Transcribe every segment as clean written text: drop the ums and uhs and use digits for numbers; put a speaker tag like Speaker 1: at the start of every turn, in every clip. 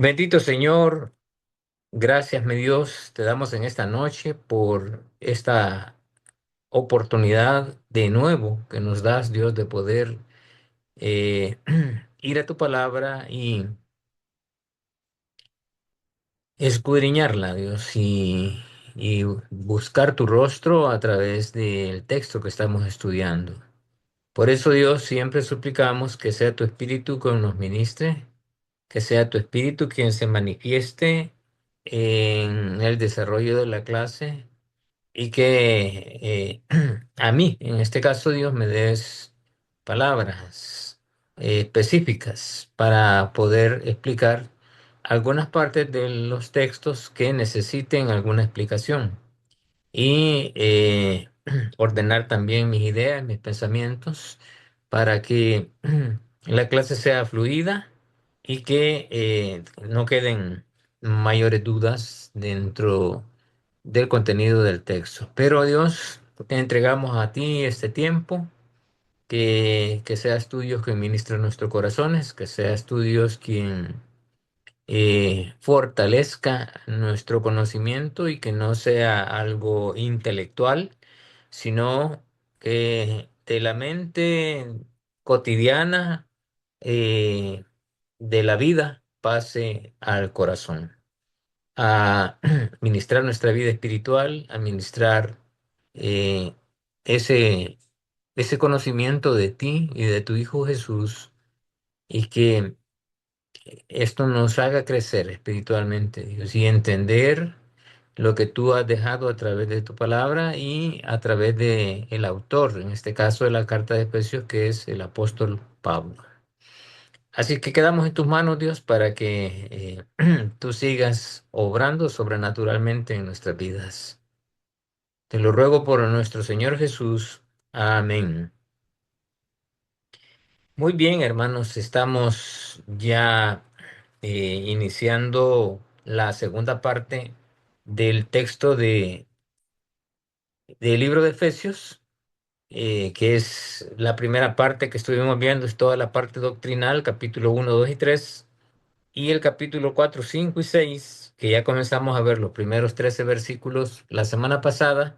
Speaker 1: Bendito Señor, gracias, mi Dios, te damos en esta noche por esta oportunidad de nuevo que nos das, Dios, de poder ir a tu palabra y escudriñarla, Dios, y buscar tu rostro a través del texto que estamos estudiando. Por eso, Dios, siempre suplicamos que sea tu Espíritu quien nos ministre, que sea tu Espíritu quien se manifieste en el desarrollo de la clase y que a mí, en este caso, Dios, me des palabras específicas para poder explicar algunas partes de los textos que necesiten alguna explicación y ordenar también mis ideas, mis pensamientos, para que la clase sea fluida y que no queden mayores dudas dentro del contenido del texto. Pero Dios, te entregamos a ti este tiempo, que seas tú Dios quien ministre nuestros corazones, que seas tú Dios quien fortalezca nuestro conocimiento y que no sea algo intelectual, sino que de la mente cotidiana eh, de la vida pase al corazón, a ministrar nuestra vida espiritual, a ministrar eh, ese, ese conocimiento de ti y de tu Hijo Jesús, y que esto nos haga crecer espiritualmente, Dios, y entender lo que tú has dejado a través de tu palabra y a través de el autor, en este caso de la carta de Efesios, que es el apóstol Pablo. Así que quedamos en tus manos, Dios, para que tú sigas obrando sobrenaturalmente en nuestras vidas. Te lo ruego por nuestro Señor Jesús. Amén. Muy bien, hermanos, estamos ya iniciando la segunda parte del texto del libro de Efesios, que es la primera parte que estuvimos viendo, es toda la parte doctrinal, capítulo 1, 2 y 3, y el capítulo 4, 5 y 6, que ya comenzamos a ver los primeros 13 versículos la semana pasada,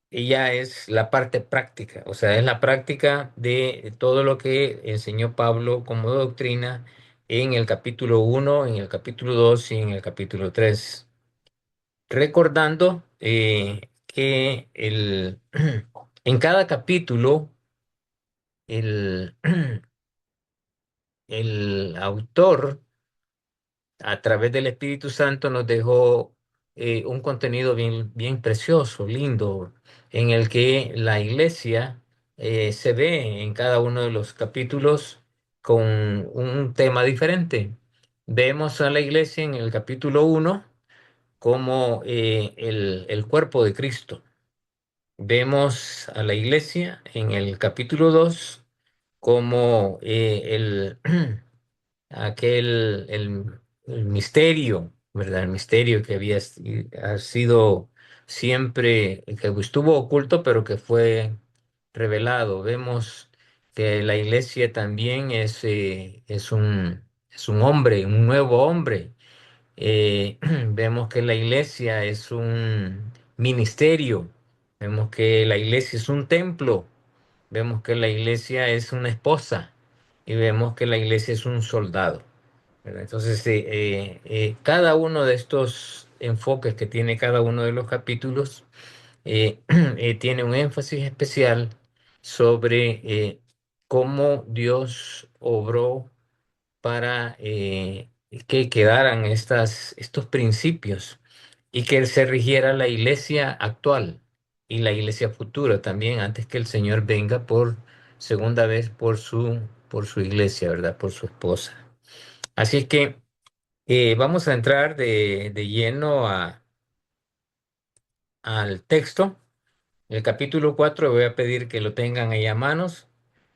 Speaker 1: y ya es la parte práctica, o sea, es la práctica de todo lo que enseñó Pablo como doctrina en el capítulo 1, en el capítulo 2 y en el capítulo 3. Recordando que en cada capítulo el, el autor, a través del Espíritu Santo, nos dejó un contenido bien, bien precioso, lindo, en el que la iglesia se ve en cada uno de los capítulos con un tema diferente. Vemos a la iglesia en el capítulo 1 como el cuerpo de Cristo. Vemos a la iglesia en el capítulo 2 como el misterio, ¿verdad? El misterio que ha sido siempre, que estuvo oculto, pero que fue revelado. Vemos que la iglesia también es un hombre, un nuevo hombre. Vemos que la iglesia es un ministerio, vemos que la iglesia es un templo, vemos que la iglesia es una esposa y vemos que la iglesia es un soldado, ¿verdad? Entonces, cada uno de estos enfoques que tiene cada uno de los capítulos tiene un énfasis especial sobre cómo Dios obró para que quedaran estos principios y que se rigiera la iglesia actual y la iglesia futura también, antes que el Señor venga por segunda vez por su iglesia, ¿verdad? Por su esposa. Así es que vamos a entrar de lleno al texto. El capítulo 4 voy a pedir que lo tengan ahí a manos,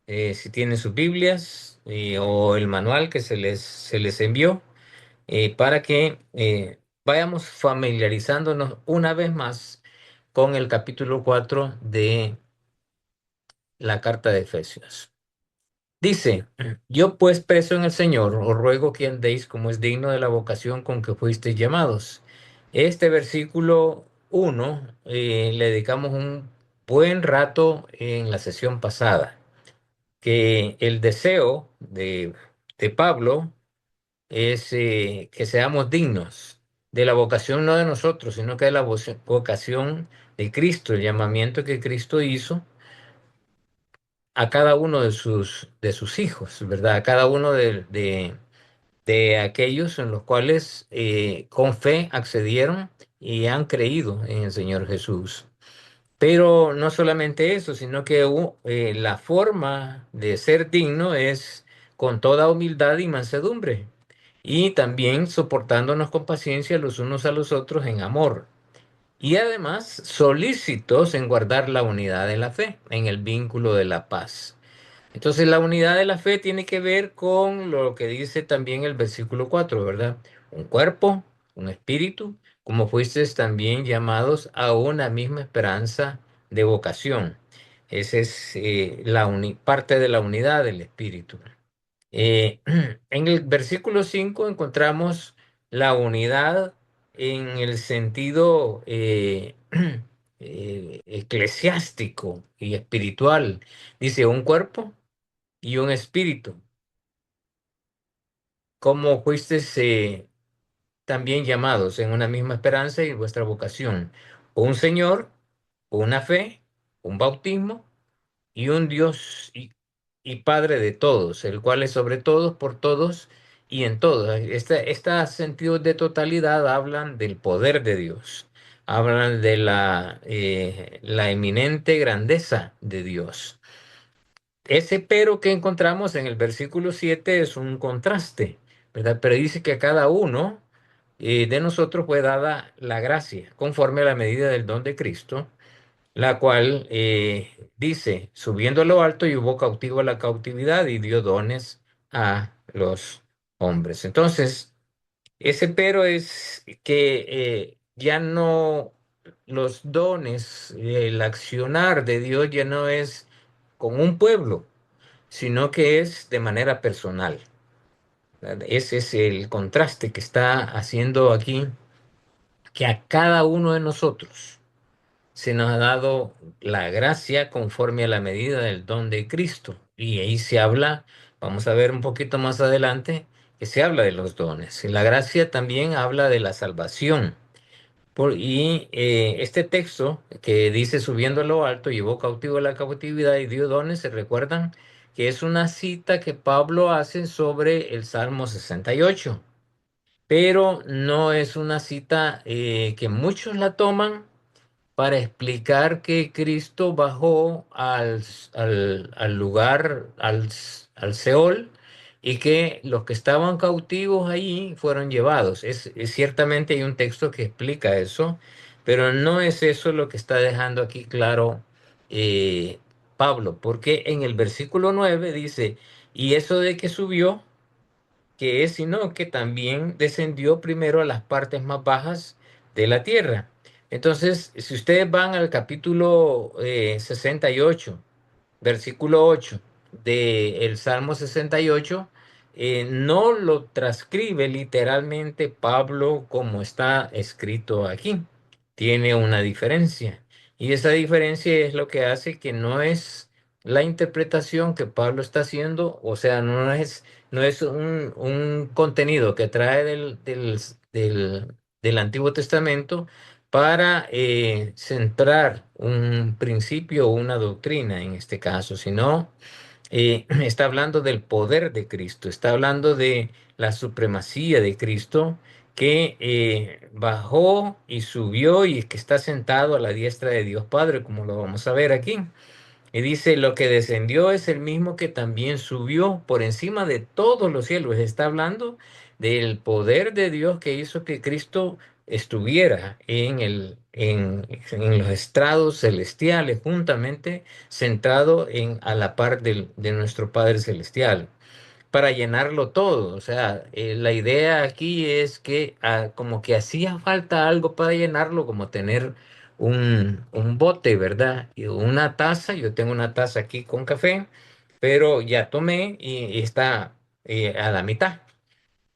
Speaker 1: si tienen sus Biblias o el manual que se les envió, para que vayamos familiarizándonos una vez más con el capítulo 4 de la carta de Efesios. Dice, yo pues preso en el Señor, os ruego que andéis como es digno de la vocación con que fuisteis llamados. Este versículo 1 le dedicamos un buen rato en la sesión pasada, que el deseo de Pablo es que seamos dignos de la vocación no de nosotros, sino que de la vocación de Cristo, el llamamiento que Cristo hizo a cada uno de sus hijos, ¿verdad? A cada uno de aquellos en los cuales con fe accedieron y han creído en el Señor Jesús. Pero no solamente eso, sino que la forma de ser digno es con toda humildad y mansedumbre, y también soportándonos con paciencia los unos a los otros en amor. Y además solícitos en guardar la unidad de la fe, en el vínculo de la paz. Entonces la unidad de la fe tiene que ver con lo que dice también el versículo 4, ¿verdad? Un cuerpo, un espíritu, como fuisteis también llamados a una misma esperanza de vocación. Esa es parte de la unidad del espíritu. Eh, en el versículo 5 encontramos la unidad en el sentido eclesiástico y espiritual. Dice un cuerpo y un espíritu, como fuisteis también llamados en una misma esperanza y vuestra vocación. Un Señor, una fe, un bautismo y un Dios y Padre de todos, el cual es sobre todos, por todos y en todos. Estos sentidos de totalidad hablan del poder de Dios, hablan de la eminente grandeza de Dios. Ese pero que encontramos en el versículo 7 es un contraste, ¿verdad? Pero dice que a cada uno de nosotros fue dada la gracia, conforme a la medida del don de Cristo, la cual dice, subiendo a lo alto, llevó cautivo a la cautividad y dio dones a los hombres. Entonces, ese pero es que ya no los dones, el accionar de Dios ya no es con un pueblo, sino que es de manera personal. ¿Verdad? Ese es el contraste que está haciendo aquí, que a cada uno de nosotros se nos ha dado la gracia conforme a la medida del don de Cristo. Y ahí se habla, vamos a ver un poquito más adelante, que se habla de los dones. Y la gracia también habla de la salvación. Este texto que dice subiendo a lo alto, llevó cautivo a la cautividad y dio dones, se recuerdan que es una cita que Pablo hace sobre el Salmo 68, pero no es una cita que muchos la toman para explicar que Cristo bajó al lugar, al Seol, y que los que estaban cautivos allí fueron llevados. Ciertamente hay un texto que explica eso, pero no es eso lo que está dejando aquí claro Pablo, porque en el versículo 9 dice, y eso de que subió, que es, sino que también descendió primero a las partes más bajas de la tierra. Entonces, si ustedes van al capítulo 68, versículo 8 del Salmo 68, no lo transcribe literalmente Pablo como está escrito aquí. Tiene una diferencia. Y esa diferencia es lo que hace que no es la interpretación que Pablo está haciendo, o sea, no es un contenido que trae del Antiguo Testamento para centrar un principio o una doctrina en este caso, sino está hablando del poder de Cristo, está hablando de la supremacía de Cristo que bajó y subió y que está sentado a la diestra de Dios Padre, como lo vamos a ver aquí. Y dice, lo que descendió es el mismo que también subió por encima de todos los cielos. Está hablando del poder de Dios que hizo que Cristo estuviera en los estrados celestiales, juntamente centrado a la par de nuestro Padre Celestial para llenarlo todo. O sea, la idea aquí es que como que hacía falta algo para llenarlo, como tener un bote, ¿verdad? Y una taza, yo tengo una taza aquí con café, pero ya tomé y está a la mitad.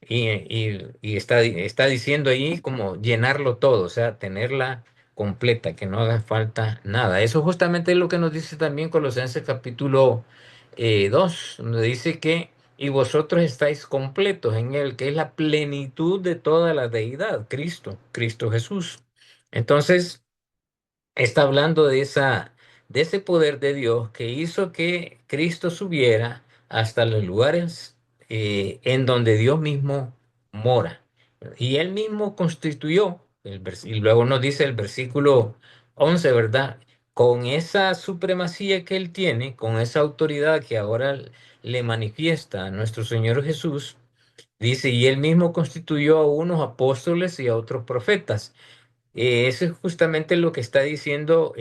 Speaker 1: Y está diciendo ahí como llenarlo todo, o sea, tenerla completa, que no haga falta nada. Eso justamente es lo que nos dice también Colosenses capítulo 2, donde dice que y vosotros estáis completos en Él, que es la plenitud de toda la deidad, Cristo Jesús. Entonces, está hablando de ese poder de Dios que hizo que Cristo subiera hasta los lugares en donde Dios mismo mora. Y él mismo constituyó, y luego nos dice el versículo 11, ¿verdad? Con esa supremacía que él tiene, con esa autoridad que ahora le manifiesta a nuestro Señor Jesús, dice, y él mismo constituyó a unos apóstoles y a otros profetas. Eso es justamente lo que está diciendo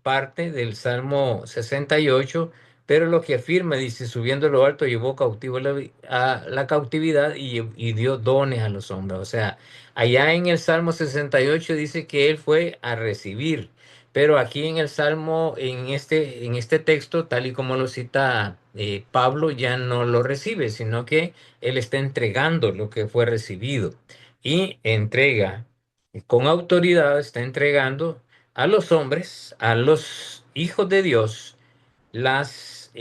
Speaker 1: parte del Salmo 68, pero lo que afirma, dice, subiendo lo alto, llevó cautivo a la cautividad y dio dones a los hombres. O sea, allá en el Salmo 68 dice que él fue a recibir, pero aquí en el Salmo, en este texto, tal y como lo cita Pablo, ya no lo recibe, sino que él está entregando lo que fue recibido y entrega con autoridad está entregando a los hombres, a los hijos de Dios, las,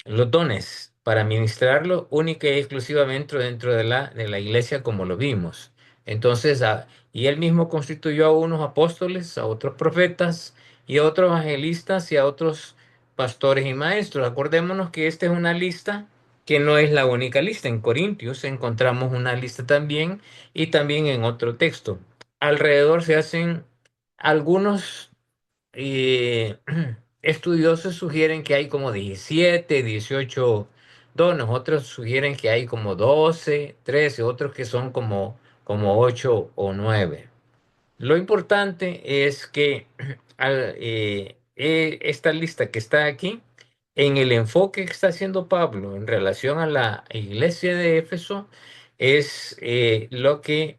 Speaker 1: los dones para ministrarlo única y exclusivamente dentro de la iglesia como lo vimos. Entonces, y él mismo constituyó a unos apóstoles, a otros profetas y a otros evangelistas y a otros pastores y maestros. Acordémonos que esta es una lista que no es la única lista. En Corintios encontramos una lista también y también en otro texto. Alrededor se hacen algunos eh, estudiosos sugieren que hay como 17, 18 dones, otros sugieren que hay como 12, 13, otros que son como 8 o 9. Lo importante es que esta lista que está aquí, en el enfoque que está haciendo Pablo en relación a la iglesia de Éfeso, es lo que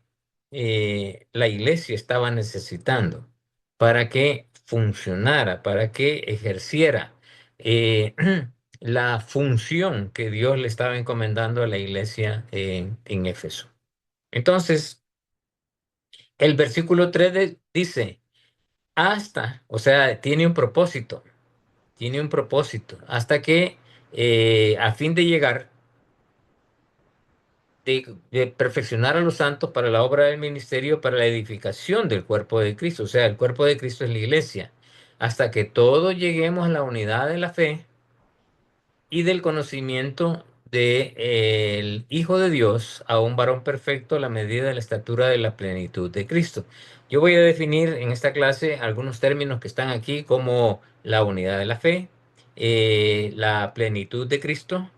Speaker 1: la iglesia estaba necesitando para que funcionara, para que ejerciera eh, la función que Dios le estaba encomendando a la iglesia en Éfeso. Entonces, el versículo 3 dice, hasta, o sea, tiene un propósito, hasta que a fin de llegar, de perfeccionar a los santos para la obra del ministerio, para la edificación del cuerpo de Cristo, o sea, el cuerpo de Cristo es la iglesia, hasta que todos lleguemos a la unidad de la fe y del conocimiento de, el Hijo de Dios a un varón perfecto a la medida de la estatura de la plenitud de Cristo. Yo voy a definir en esta clase algunos términos que están aquí como la unidad de la fe, la plenitud de Cristo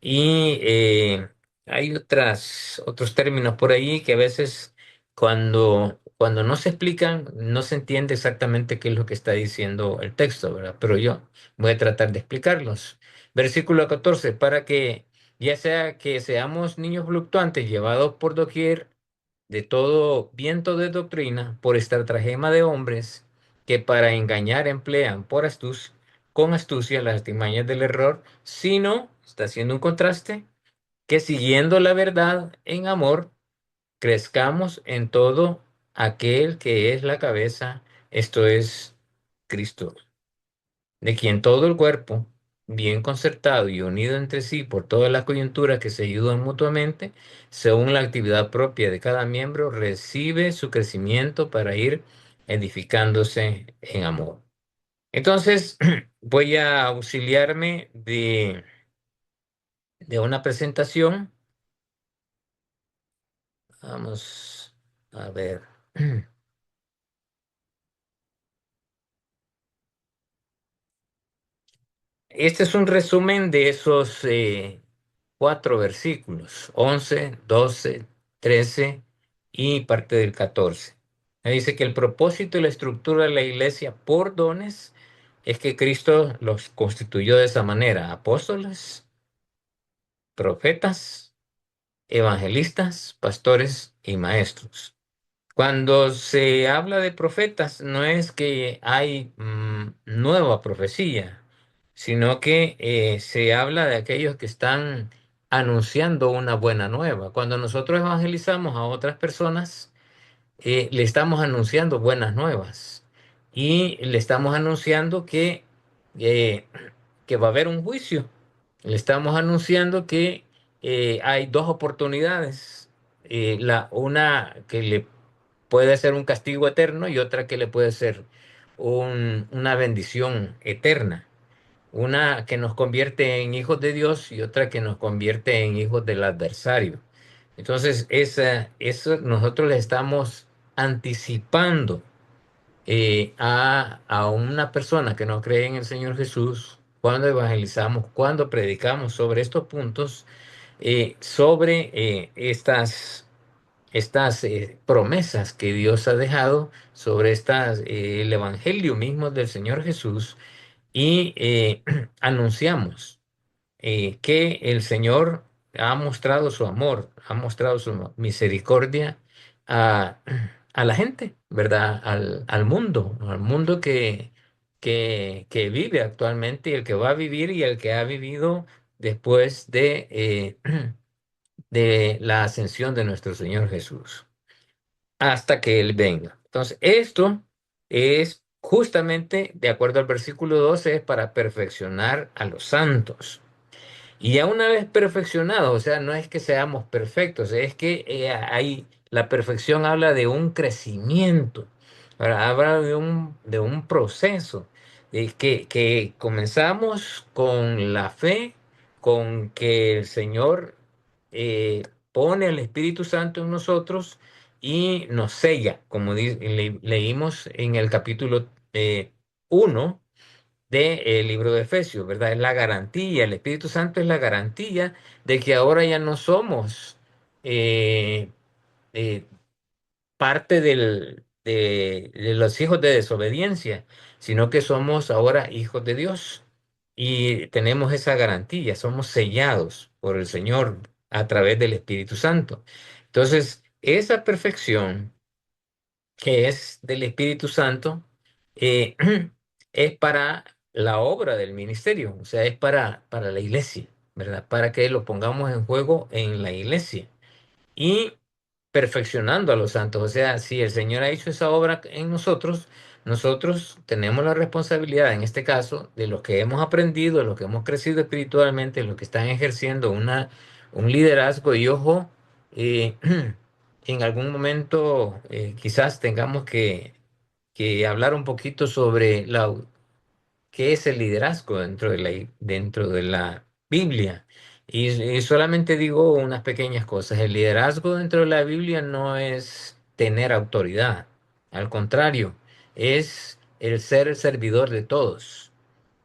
Speaker 1: y hay otros términos por ahí que a veces cuando no se explican no se entiende exactamente qué es lo que está diciendo el texto, ¿verdad? Pero yo voy a tratar de explicarlos. Versículo 14, para que ya sea que seamos niños fluctuantes llevados por doquier de todo viento de doctrina, por estratagema de hombres que para engañar emplean con astucia las artimañas del error, sino, está haciendo un contraste, que siguiendo la verdad en amor, crezcamos en todo aquel que es la cabeza, esto es Cristo, de quien todo el cuerpo, bien concertado y unido entre sí por todas las coyunturas que se ayudan mutuamente, según la actividad propia de cada miembro, recibe su crecimiento para ir edificándose en amor. Entonces, voy a auxiliarme de una presentación. Vamos a ver. Este es un resumen de esos cuatro versículos, 11, 12, 13 y parte del 14. Me dice que el propósito y la estructura de la iglesia por dones es que Cristo los constituyó de esa manera, apóstoles, profetas, evangelistas, pastores y maestros. Cuando se habla de profetas, no es que hay nueva profecía, sino que se habla de aquellos que están anunciando una buena nueva. Cuando nosotros evangelizamos a otras personas, le estamos anunciando buenas nuevas y le estamos anunciando eh, que va a haber un juicio. Le estamos anunciando que hay dos oportunidades, una que le puede ser un castigo eterno y otra que le puede ser una bendición eterna. Una que nos convierte en hijos de Dios y otra que nos convierte en hijos del adversario. Entonces, eso nosotros le estamos anticipando a una persona que no cree en el Señor Jesús cuando evangelizamos, cuando predicamos sobre estos puntos, sobre estas promesas que Dios ha dejado, sobre el Evangelio mismo del Señor Jesús y anunciamos que el Señor ha mostrado su amor, ha mostrado su misericordia a, a la gente, ¿verdad? Al mundo que vive actualmente y el que va a vivir y el que ha vivido después de la ascensión de nuestro Señor Jesús, hasta que Él venga. Entonces, esto es justamente, de acuerdo al versículo 12, es para perfeccionar a los santos. Y ya una vez perfeccionados, o sea, no es que seamos perfectos, es que la perfección habla de un crecimiento, ¿verdad? Habla de un proceso, de que comenzamos con la fe, con que el Señor eh, pone el Espíritu Santo en nosotros y nos sella, como leímos en el capítulo 1 del libro de Efesios, ¿verdad? Es la garantía, el Espíritu Santo es la garantía de que ahora ya no somos eh, eh, parte de los hijos de desobediencia, sino que somos ahora hijos de Dios y tenemos esa garantía, somos sellados por el Señor a través del Espíritu Santo. Entonces, esa perfección que es del Espíritu Santo, eh, es para la obra del ministerio, o sea, es para la iglesia, ¿verdad? Para que lo pongamos en juego en la iglesia y perfeccionando a los santos. O sea, si el Señor ha hecho esa obra en nosotros, nosotros tenemos la responsabilidad, en este caso, de los que hemos aprendido, de los que hemos crecido espiritualmente, de los que están ejerciendo un liderazgo. Y ojo, eh, en algún momento quizás tengamos que hablar un poquito sobre qué es el liderazgo dentro de la Biblia. Y solamente digo unas pequeñas cosas. El liderazgo dentro de la Biblia no es tener autoridad. Al contrario, es el ser el servidor de todos.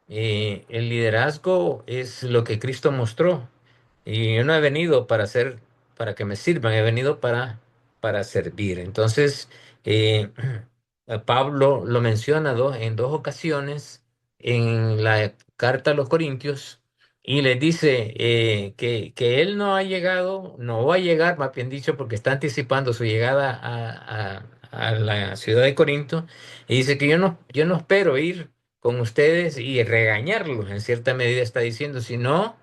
Speaker 1: El liderazgo es lo que Cristo mostró. Y yo no he venido para que me sirvan, he venido para servir. Entonces, eh, Pablo lo menciona en dos ocasiones en la carta a los Corintios y les dice que él no ha llegado, no va a llegar, más bien dicho, porque está anticipando su llegada a la ciudad de Corinto. Y dice que yo no espero ir con ustedes y regañarlos, en cierta medida está diciendo, sino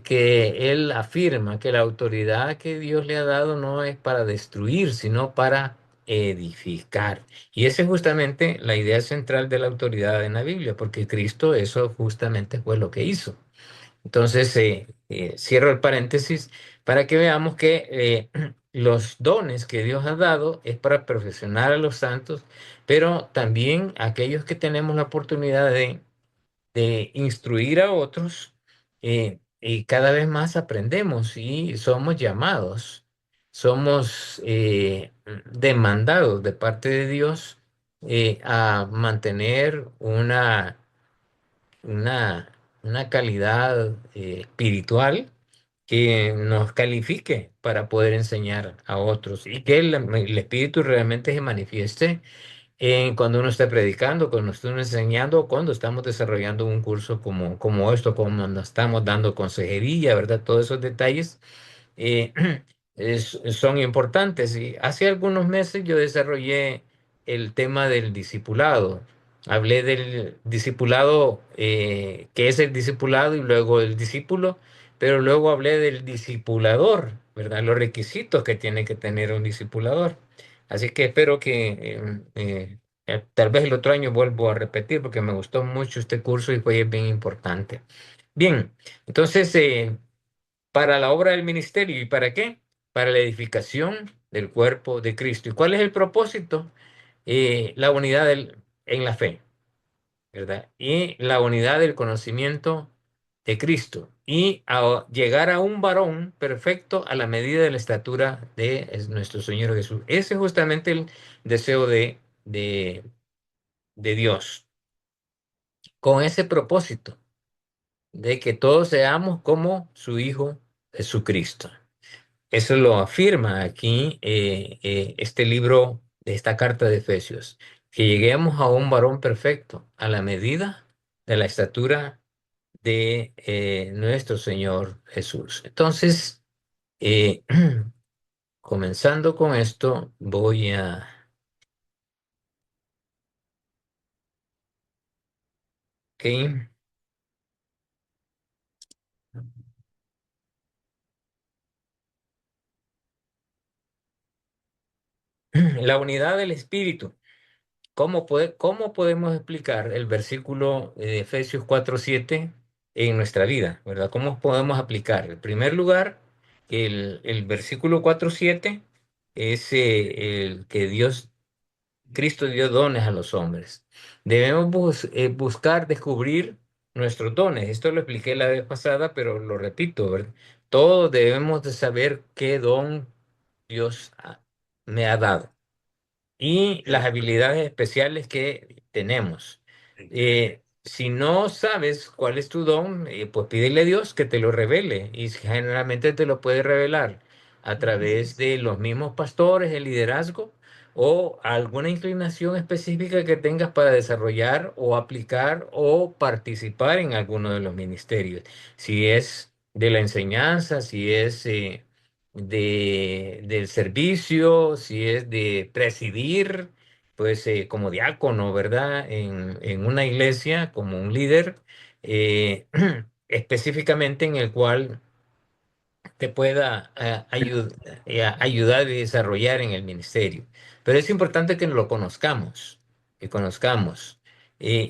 Speaker 1: que él afirma que la autoridad que Dios le ha dado no es para destruir, sino para edificar. Y esa es justamente la idea central de la autoridad en la Biblia, porque Cristo eso justamente fue lo que hizo. Entonces, cierro el paréntesis para que veamos que los dones que Dios ha dado es para perfeccionar a los santos, pero también aquellos que tenemos la oportunidad de instruir a otros, y cada vez más aprendemos y somos llamados, somos demandados de parte de Dios a mantener una, una calidad espiritual que nos califique para poder enseñar a otros y que el Espíritu realmente se manifieste cuando uno está predicando, cuando esté enseñando, o cuando estamos desarrollando un curso como esto, como nos estamos dando consejería, ¿verdad? Todos esos detalles eh, son importantes. Y hace algunos meses yo desarrollé el tema del discipulado. Hablé del discipulado, que es el discipulado y luego el discípulo, pero luego hablé del discipulador, ¿verdad? Los requisitos que tiene que tener un discipulador. Así que espero que tal vez el otro año vuelvo a repetir porque me gustó mucho este curso y fue bien importante. Bien, entonces, para la obra del ministerio, ¿y para qué? Para la edificación del cuerpo de Cristo. ¿Y cuál es el propósito? La unidad en la fe, ¿verdad? Y la unidad del conocimiento de Cristo y a llegar a un varón perfecto a la medida de la estatura de nuestro Señor Jesús. Ese es justamente el deseo de Dios, con ese propósito de que todos seamos como su Hijo Jesucristo. Eso lo afirma aquí este libro de esta carta de Efesios, que lleguemos a un varón perfecto a la medida de la estatura de nuestro Señor Jesús. Entonces, eh, comenzando con esto, voy a... Ok. La unidad del Espíritu. ¿Cómo podemos explicar el versículo de Efesios 4:7 en nuestra vida, ¿verdad? ¿Cómo podemos aplicar? En primer lugar, el versículo 4:7 es el que Cristo dio dones a los hombres. Debemos buscar descubrir nuestros dones. Esto lo expliqué la vez pasada, pero lo repito, ¿verdad? Todos debemos de saber qué don me ha dado y las habilidades especiales que tenemos. Si no sabes cuál es tu don, pues pídele a Dios que te lo revele y generalmente te lo puede revelar a través de los mismos pastores, el liderazgo o alguna inclinación específica que tengas para desarrollar o aplicar o participar en alguno de los ministerios. Si es de la enseñanza, si es del servicio, si es de presidir, pues como diácono, ¿verdad? En una iglesia, como un líder, específicamente en el cual te pueda ayudar y desarrollar en el ministerio. Pero es importante que lo conozcamos, que conozcamos.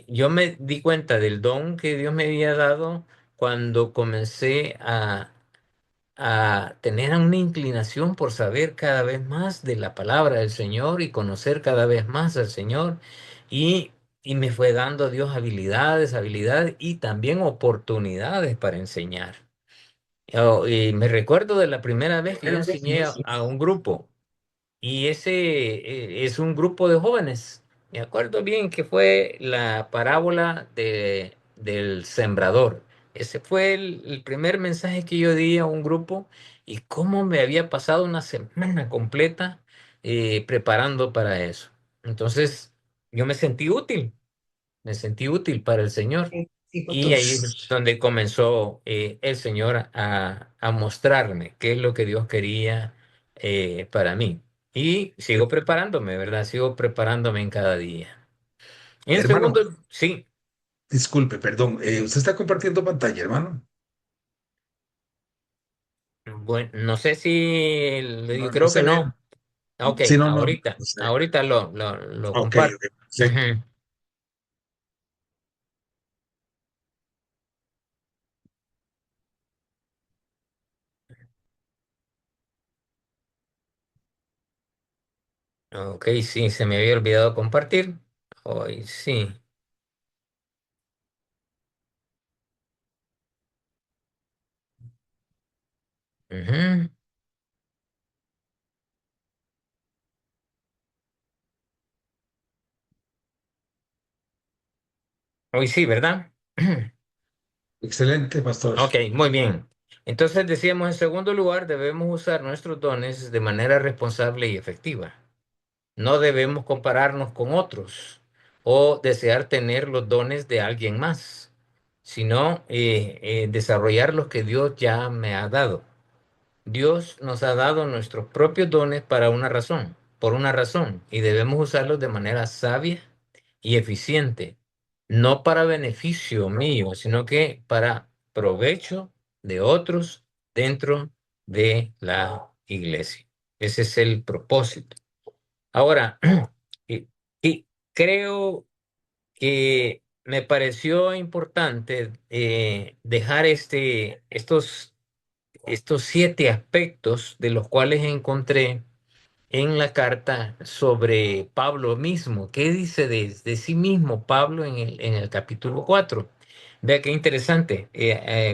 Speaker 1: Yo me di cuenta del don que Dios me había dado cuando comencé a tener una inclinación por saber cada vez más de la palabra del Señor y conocer cada vez más al Señor. Y, y me fue dando Dios habilidades y también oportunidades para enseñar. Y me recuerdo de la primera vez que yo enseñé a un grupo. Y ese es un grupo de jóvenes. Me acuerdo bien que fue la parábola del sembrador. Ese fue el primer mensaje que yo di a un grupo y cómo me había pasado una semana completa preparando para eso. Entonces, yo me sentí útil para el Señor.
Speaker 2: Sí,
Speaker 1: Y
Speaker 2: pastor.
Speaker 1: ahí es donde comenzó el Señor a mostrarme qué es lo que Dios quería para mí. Y sigo preparándome, ¿verdad? Sigo preparándome en cada día. En
Speaker 2: Hermano,
Speaker 1: segundo, sí,
Speaker 2: disculpe, perdón. Usted está compartiendo pantalla, hermano.
Speaker 1: bueno, no sé si,
Speaker 2: No,
Speaker 1: yo
Speaker 2: no
Speaker 1: creo que
Speaker 2: se ve.
Speaker 1: no. Ok,
Speaker 2: Sí, no, no,
Speaker 1: ahorita,
Speaker 2: no se ve.
Speaker 1: ahorita lo
Speaker 2: Ok,
Speaker 1: comparto.
Speaker 2: ok, perfecto.
Speaker 1: Ujú. Ok, sí, se me había olvidado compartir. Hoy sí. Ujú. Hoy sí, ¿verdad?
Speaker 2: Excelente, pastor.
Speaker 1: Ok, muy bien. Entonces decíamos, en segundo lugar, debemos usar nuestros dones de manera responsable y efectiva. No debemos compararnos con otros o desear tener los dones de alguien más, sino desarrollar los que Dios ya me ha dado. Dios nos ha dado nuestros propios dones para una razón, por una razón, y debemos usarlos de manera sabia y eficiente, no para beneficio mío, sino que para provecho de otros dentro de la iglesia. Ese es el propósito. Ahora, y, y creo que me pareció importante dejar estos 7 aspectos de los cuales encontré en la carta sobre Pablo mismo. ¿Qué dice de sí mismo Pablo en el capítulo 4? Vea qué interesante.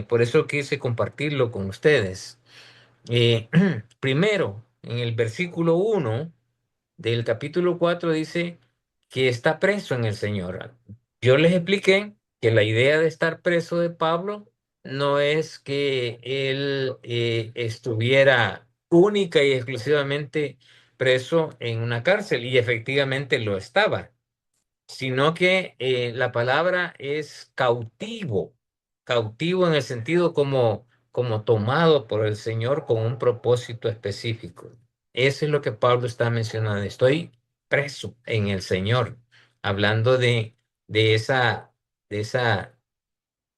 Speaker 1: Por eso quise compartirlo con ustedes. Eh, Primero, en el versículo 1 del capítulo 4 dice que está preso en el Señor. Yo les expliqué que la idea de estar preso de Pablo no es que él estuviera única y exclusivamente preso en una cárcel, y efectivamente lo estaba, sino que la palabra es cautivo, cautivo en el sentido como tomado por el Señor con un propósito específico. Eso es lo que Pablo está mencionando. Estoy preso en el Señor, hablando de esa, de esa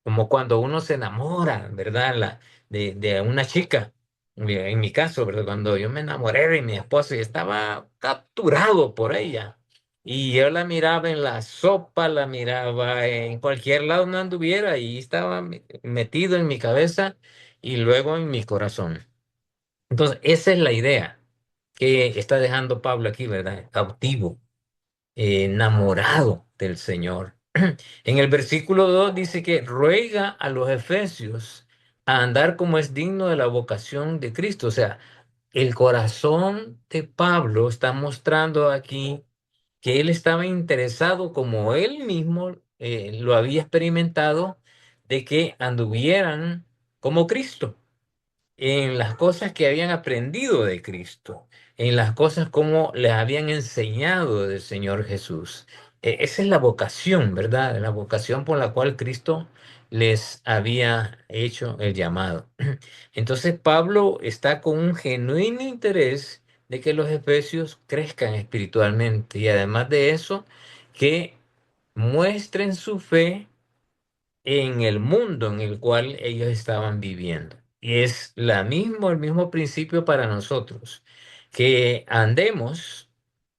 Speaker 1: como cuando uno se enamora, ¿verdad? De una chica. En mi caso, ¿verdad? Cuando yo me enamoré de mi esposa y estaba capturado por ella. Y yo la miraba en la sopa, la miraba en cualquier lado donde anduviera y estaba metido en mi cabeza y luego en mi corazón. Entonces, esa es la idea que está dejando Pablo aquí, ¿verdad? Cautivo, enamorado del Señor. En el versículo 2 dice que ruega a los efesios a andar como es digno de la vocación de Cristo. O sea, el corazón de Pablo está mostrando aquí que él estaba interesado, como él mismo lo había experimentado, de que anduvieran como Cristo en las cosas que habían aprendido de Cristo, en las cosas como les habían enseñado del Señor Jesús. Esa es la vocación, ¿verdad? La vocación por la cual Cristo les había hecho el llamado. Entonces Pablo está con un genuino interés de que los efesios crezcan espiritualmente y además de eso, que muestren su fe en el mundo en el cual ellos estaban viviendo. Y es el mismo principio para nosotros, que andemos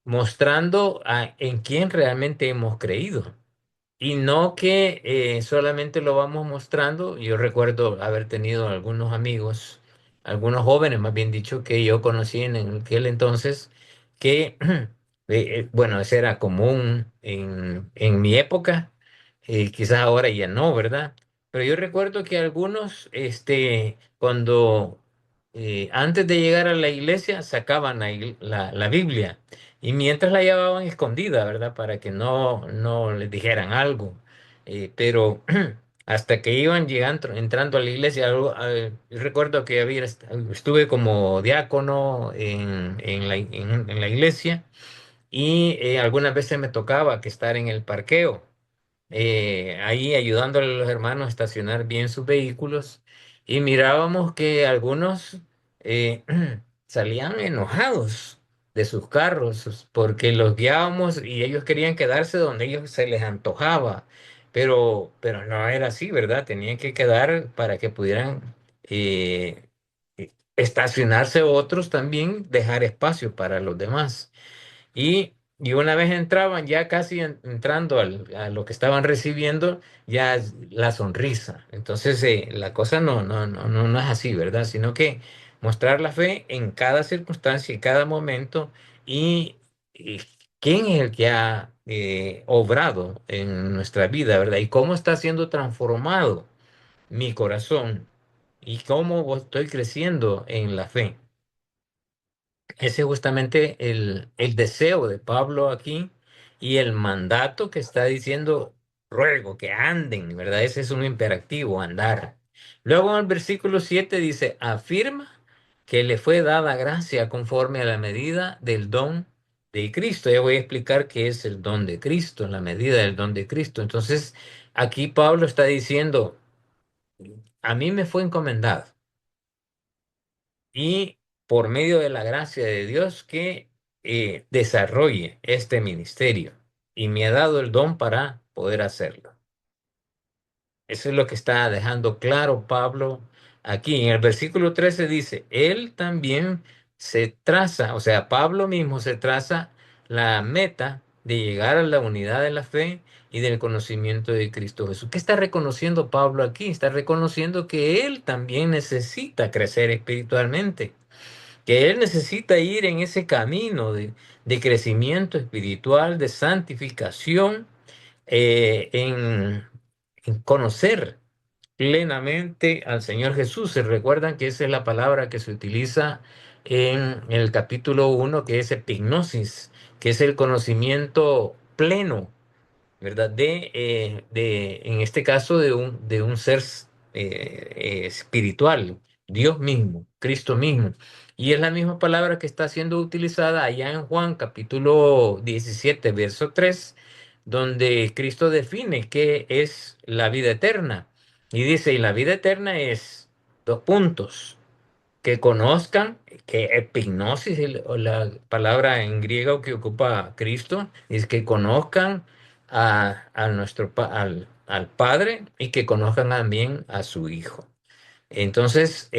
Speaker 1: mostrando en quién realmente hemos creído. Y no que solamente lo vamos mostrando. Yo recuerdo haber tenido algunos amigos, algunos jóvenes, más bien dicho, que yo conocí en aquel entonces, que, bueno, eso era común en mi época, quizás ahora ya no, ¿verdad? Pero yo recuerdo que algunos, cuando antes de llegar a la iglesia, sacaban la Biblia y mientras la llevaban escondida, ¿verdad? Para que no les dijeran algo. Pero hasta que iban llegando, entrando a la iglesia, yo recuerdo que estuve como diácono en la iglesia y algunas veces me tocaba que estar en el parqueo ahí ayudándole a los hermanos a estacionar bien sus vehículos y mirábamos que algunos eh, salían enojados de sus carros porque los guiábamos y ellos querían quedarse donde ellos se les antojaba, pero no era así, ¿verdad? Tenían que quedar para que pudieran estacionarse otros también, dejar espacio para los demás. Y una vez entraban, ya casi entrando a lo que estaban recibiendo, ya es la sonrisa. Entonces, la cosa no es así, ¿verdad? Sino que mostrar la fe en cada circunstancia y cada momento y quién es el que ha obrado en nuestra vida, ¿verdad? Y cómo está siendo transformado mi corazón y cómo estoy creciendo en la fe. Ese es justamente el deseo de Pablo aquí y el mandato que está diciendo, ruego que anden, ¿verdad? Ese es un imperativo, andar. Luego en el versículo 7 dice, afirma que le fue dada gracia conforme a la medida del don de Cristo. Ya voy a explicar qué es el don de Cristo, la medida del don de Cristo. Entonces, aquí Pablo está diciendo, a mí me fue encomendado y por medio de la gracia de Dios que desarrolle este ministerio. y me ha dado el don para poder hacerlo. Eso es lo que está dejando claro Pablo aquí. En el versículo 13 dice, él también se traza, o sea, Pablo mismo se traza la meta de llegar a la unidad de la fe y del conocimiento de Cristo Jesús. ¿Qué está reconociendo Pablo aquí? Está reconociendo que él también necesita crecer espiritualmente, que él necesita ir en ese camino de crecimiento espiritual, de santificación, en conocer plenamente al Señor Jesús. Se recuerdan que esa es la palabra que se utiliza en el capítulo 1, que es epignosis, que es el conocimiento pleno, ¿verdad? En este caso, de un ser espiritual, Dios mismo, Cristo mismo. Y es la misma palabra que está siendo utilizada allá en Juan capítulo 17 verso 3, donde Cristo define qué es la vida eterna. Y dice, y la vida eterna es dos puntos que conozcan, que epignosis, o la palabra en griego que ocupa Cristo, es que conozcan al Padre y que conozcan también a su Hijo. Entonces,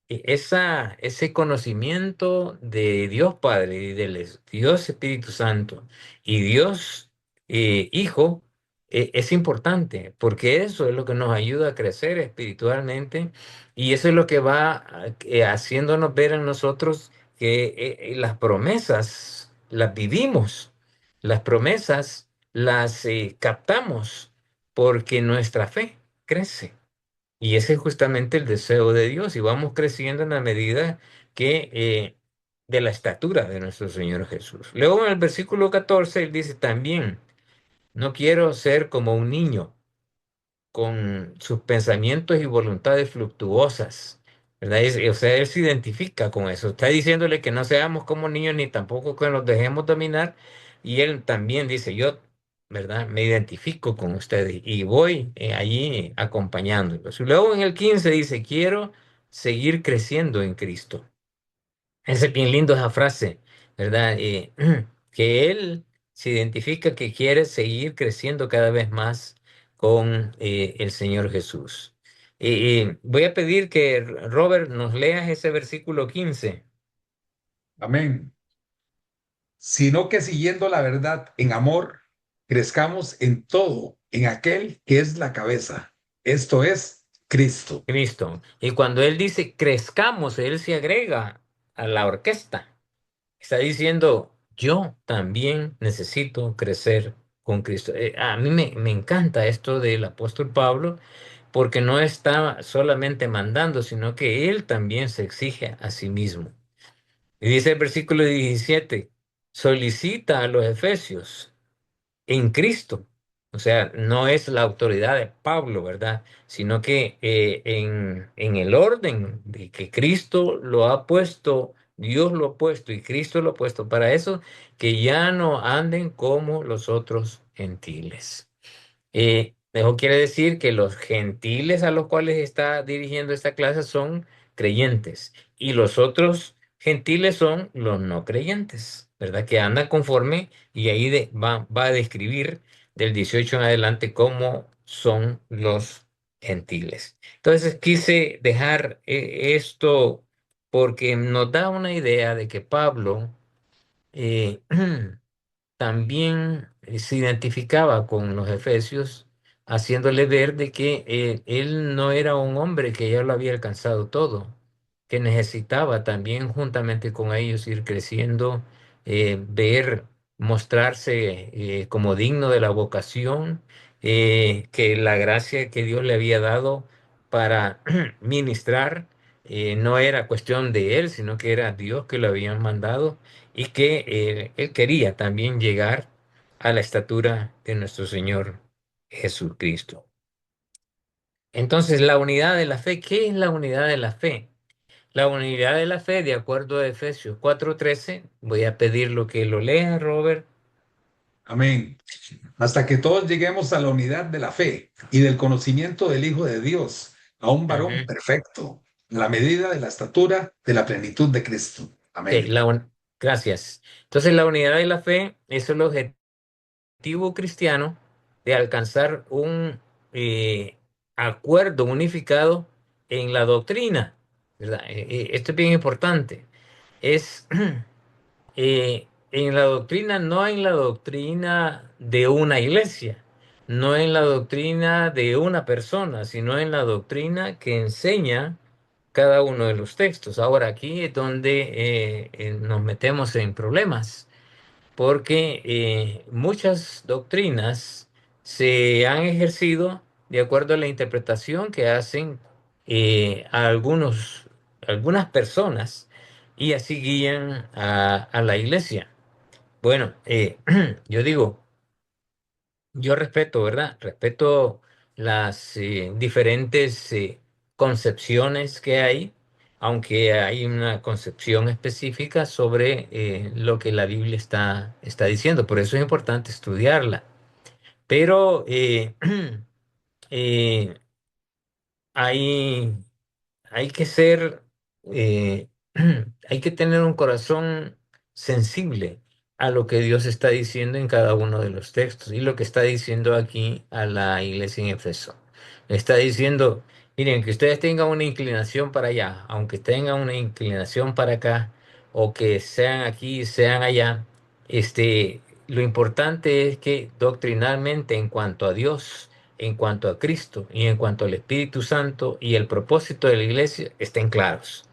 Speaker 1: ese conocimiento de Dios Padre y del Dios Espíritu Santo y Dios Hijo es importante, porque eso es lo que nos ayuda a crecer espiritualmente y eso es lo que va haciéndonos ver en nosotros que las promesas las vivimos, las promesas las captamos porque nuestra fe crece. Y ese es justamente el deseo de Dios y vamos creciendo en la medida que de la estatura de nuestro Señor Jesús. Luego en el versículo 14 él dice también, no quiero ser como un niño con sus pensamientos y voluntades fluctuosas, ¿verdad? O sea, él se identifica con eso. Está diciéndole que no seamos como niños ni tampoco que nos dejemos dominar. Y él también dice, yo, ¿verdad? Me identifico con ustedes y voy allí acompañándolos. Y luego en el 15 dice, quiero seguir creciendo en Cristo. Es bien lindo esa frase, ¿verdad? Que él se identifica que quiere seguir creciendo cada vez más con el Señor Jesús. Voy a pedir que Robert nos leas ese versículo 15.
Speaker 2: Amén. Sino que siguiendo la verdad en amor, crezcamos en todo, en aquel que es la cabeza. Esto es Cristo.
Speaker 1: Cristo. Y cuando él dice crezcamos, él se agrega a la orquesta. Está diciendo, yo también necesito crecer con Cristo. A mí me encanta esto del apóstol Pablo porque no está solamente mandando, sino que él también se exige a sí mismo. Y dice el versículo 17, solicita a los efesios en Cristo. O sea, no es la autoridad de Pablo, ¿verdad? Sino que en el orden de que Cristo lo ha puesto, Dios lo ha puesto y Cristo lo ha puesto para eso, que ya no anden como los otros gentiles. Eso quiere decir que los gentiles a los cuales está dirigiendo esta clase son creyentes y los otros gentiles son los no creyentes, ¿verdad? Que andan conforme y ahí va a describir del 18 en adelante cómo son los gentiles. Entonces quise dejar esto porque nos da una idea de que Pablo eh, también se identificaba con los efesios, haciéndole ver de que él no era un hombre que ya lo había alcanzado todo, que necesitaba también juntamente con ellos ir creciendo, ver, mostrarse como digno de la vocación, que la gracia que Dios le había dado para ministrar no era cuestión de él, sino que era Dios que lo había mandado y que él quería también llegar a la estatura de nuestro Señor Jesucristo. Entonces, la unidad de la fe, ¿qué es la unidad de la fe? La unidad de la fe, de acuerdo a Efesios 4:13, voy a pedir lo que lo lea, Robert.
Speaker 2: Amén. Hasta que todos lleguemos a la unidad de la fe y del conocimiento del Hijo de Dios, a un varón
Speaker 1: Ujú.
Speaker 2: perfecto, a la medida de la estatura de la plenitud de Cristo.
Speaker 1: Ok,
Speaker 2: Amén.
Speaker 1: gracias. Entonces, la unidad de la fe, eso es el objetivo objetivo cristiano de alcanzar un acuerdo unificado en la doctrina, ¿verdad? Esto es bien importante. Es en la doctrina, no en la doctrina de una iglesia, no en la doctrina de una persona, sino en la doctrina que enseña cada uno de los textos. Ahora, aquí es donde nos metemos en problemas, porque muchas doctrinas se han ejercido de acuerdo a la interpretación que hacen algunas personas y así guían a la iglesia. Bueno, yo digo, yo respeto, ¿verdad? Respeto las diferentes concepciones que hay, aunque hay una concepción específica sobre lo que la Biblia está diciendo. Por eso es importante estudiarla. Pero eh, hay hay que ser, eh, hay que tener un corazón sensible a lo que Dios está diciendo en cada uno de los textos y lo que está diciendo aquí a la iglesia en Éfeso. Está diciendo, miren, que ustedes tengan una inclinación para allá, aunque tengan una inclinación para acá, o que sean aquí, sean allá, lo importante es que doctrinalmente en cuanto a Dios, en cuanto a Cristo y en cuanto al Espíritu Santo y el propósito de la iglesia estén claros.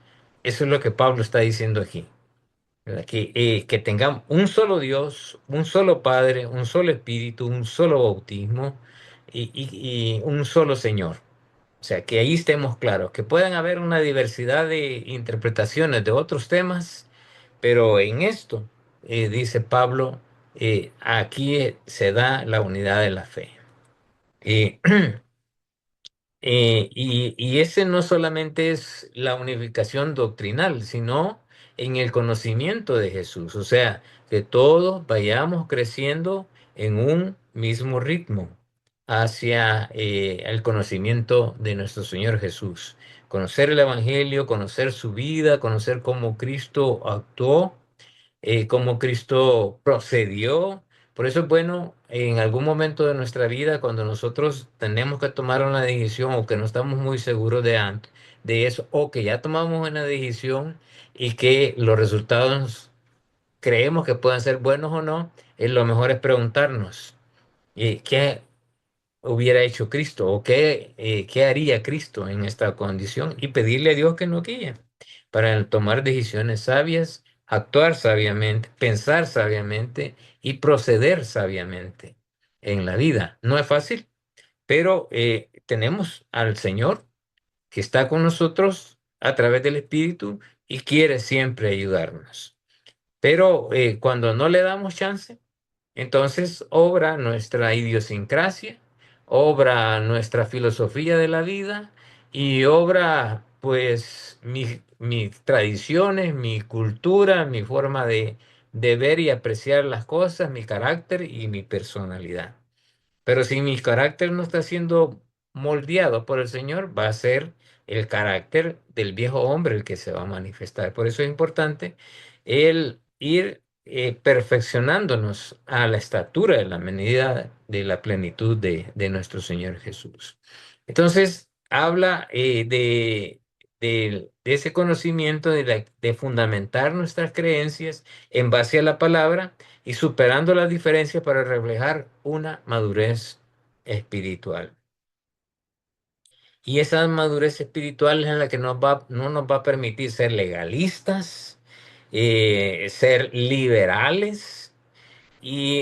Speaker 1: Eso es lo que Pablo está diciendo aquí, ¿verdad? Que tengamos un solo Dios, un solo Padre, un solo Espíritu, un solo bautismo y un solo Señor. O sea, que ahí estemos claros, que puedan haber una diversidad de interpretaciones de otros temas, pero en esto, dice Pablo, aquí se da la unidad de la fe. Eh, y ese no solamente es la unificación doctrinal, sino en el conocimiento de Jesús. O sea, que todos vayamos creciendo en un mismo ritmo hacia el conocimiento de nuestro Señor Jesús. Conocer el Evangelio, conocer su vida, conocer cómo Cristo actuó, cómo Cristo procedió. Por eso es bueno en algún momento de nuestra vida, cuando nosotros tenemos que tomar una decisión o que no estamos muy seguros de eso, o que ya tomamos una decisión y que los resultados creemos que pueden ser buenos o no, lo mejor es preguntarnos, ¿qué hubiera hecho Cristo o qué haría Cristo en esta condición? Y pedirle a Dios que nos guíe para tomar decisiones sabias, actuar sabiamente, pensar sabiamente y proceder sabiamente en la vida. No es fácil, pero tenemos al Señor que está con nosotros a través del Espíritu y quiere siempre ayudarnos. Pero cuando no le damos chance, entonces obra nuestra idiosincrasia, obra nuestra filosofía de la vida y obra pues mis tradiciones, mi cultura, mi forma de ver y apreciar las cosas, mi carácter y mi personalidad. Pero si mi carácter no está siendo moldeado por el Señor, va a ser el carácter del viejo hombre el que se va a manifestar. Por eso es importante el ir perfeccionándonos a la estatura de la medida de la plenitud de nuestro Señor Jesús. Entonces, habla de ese conocimiento de fundamentar nuestras creencias en base a la palabra y superando las diferencias para reflejar una madurez espiritual. Y esa madurez espiritual es la que no nos va a permitir ser legalistas, ser liberales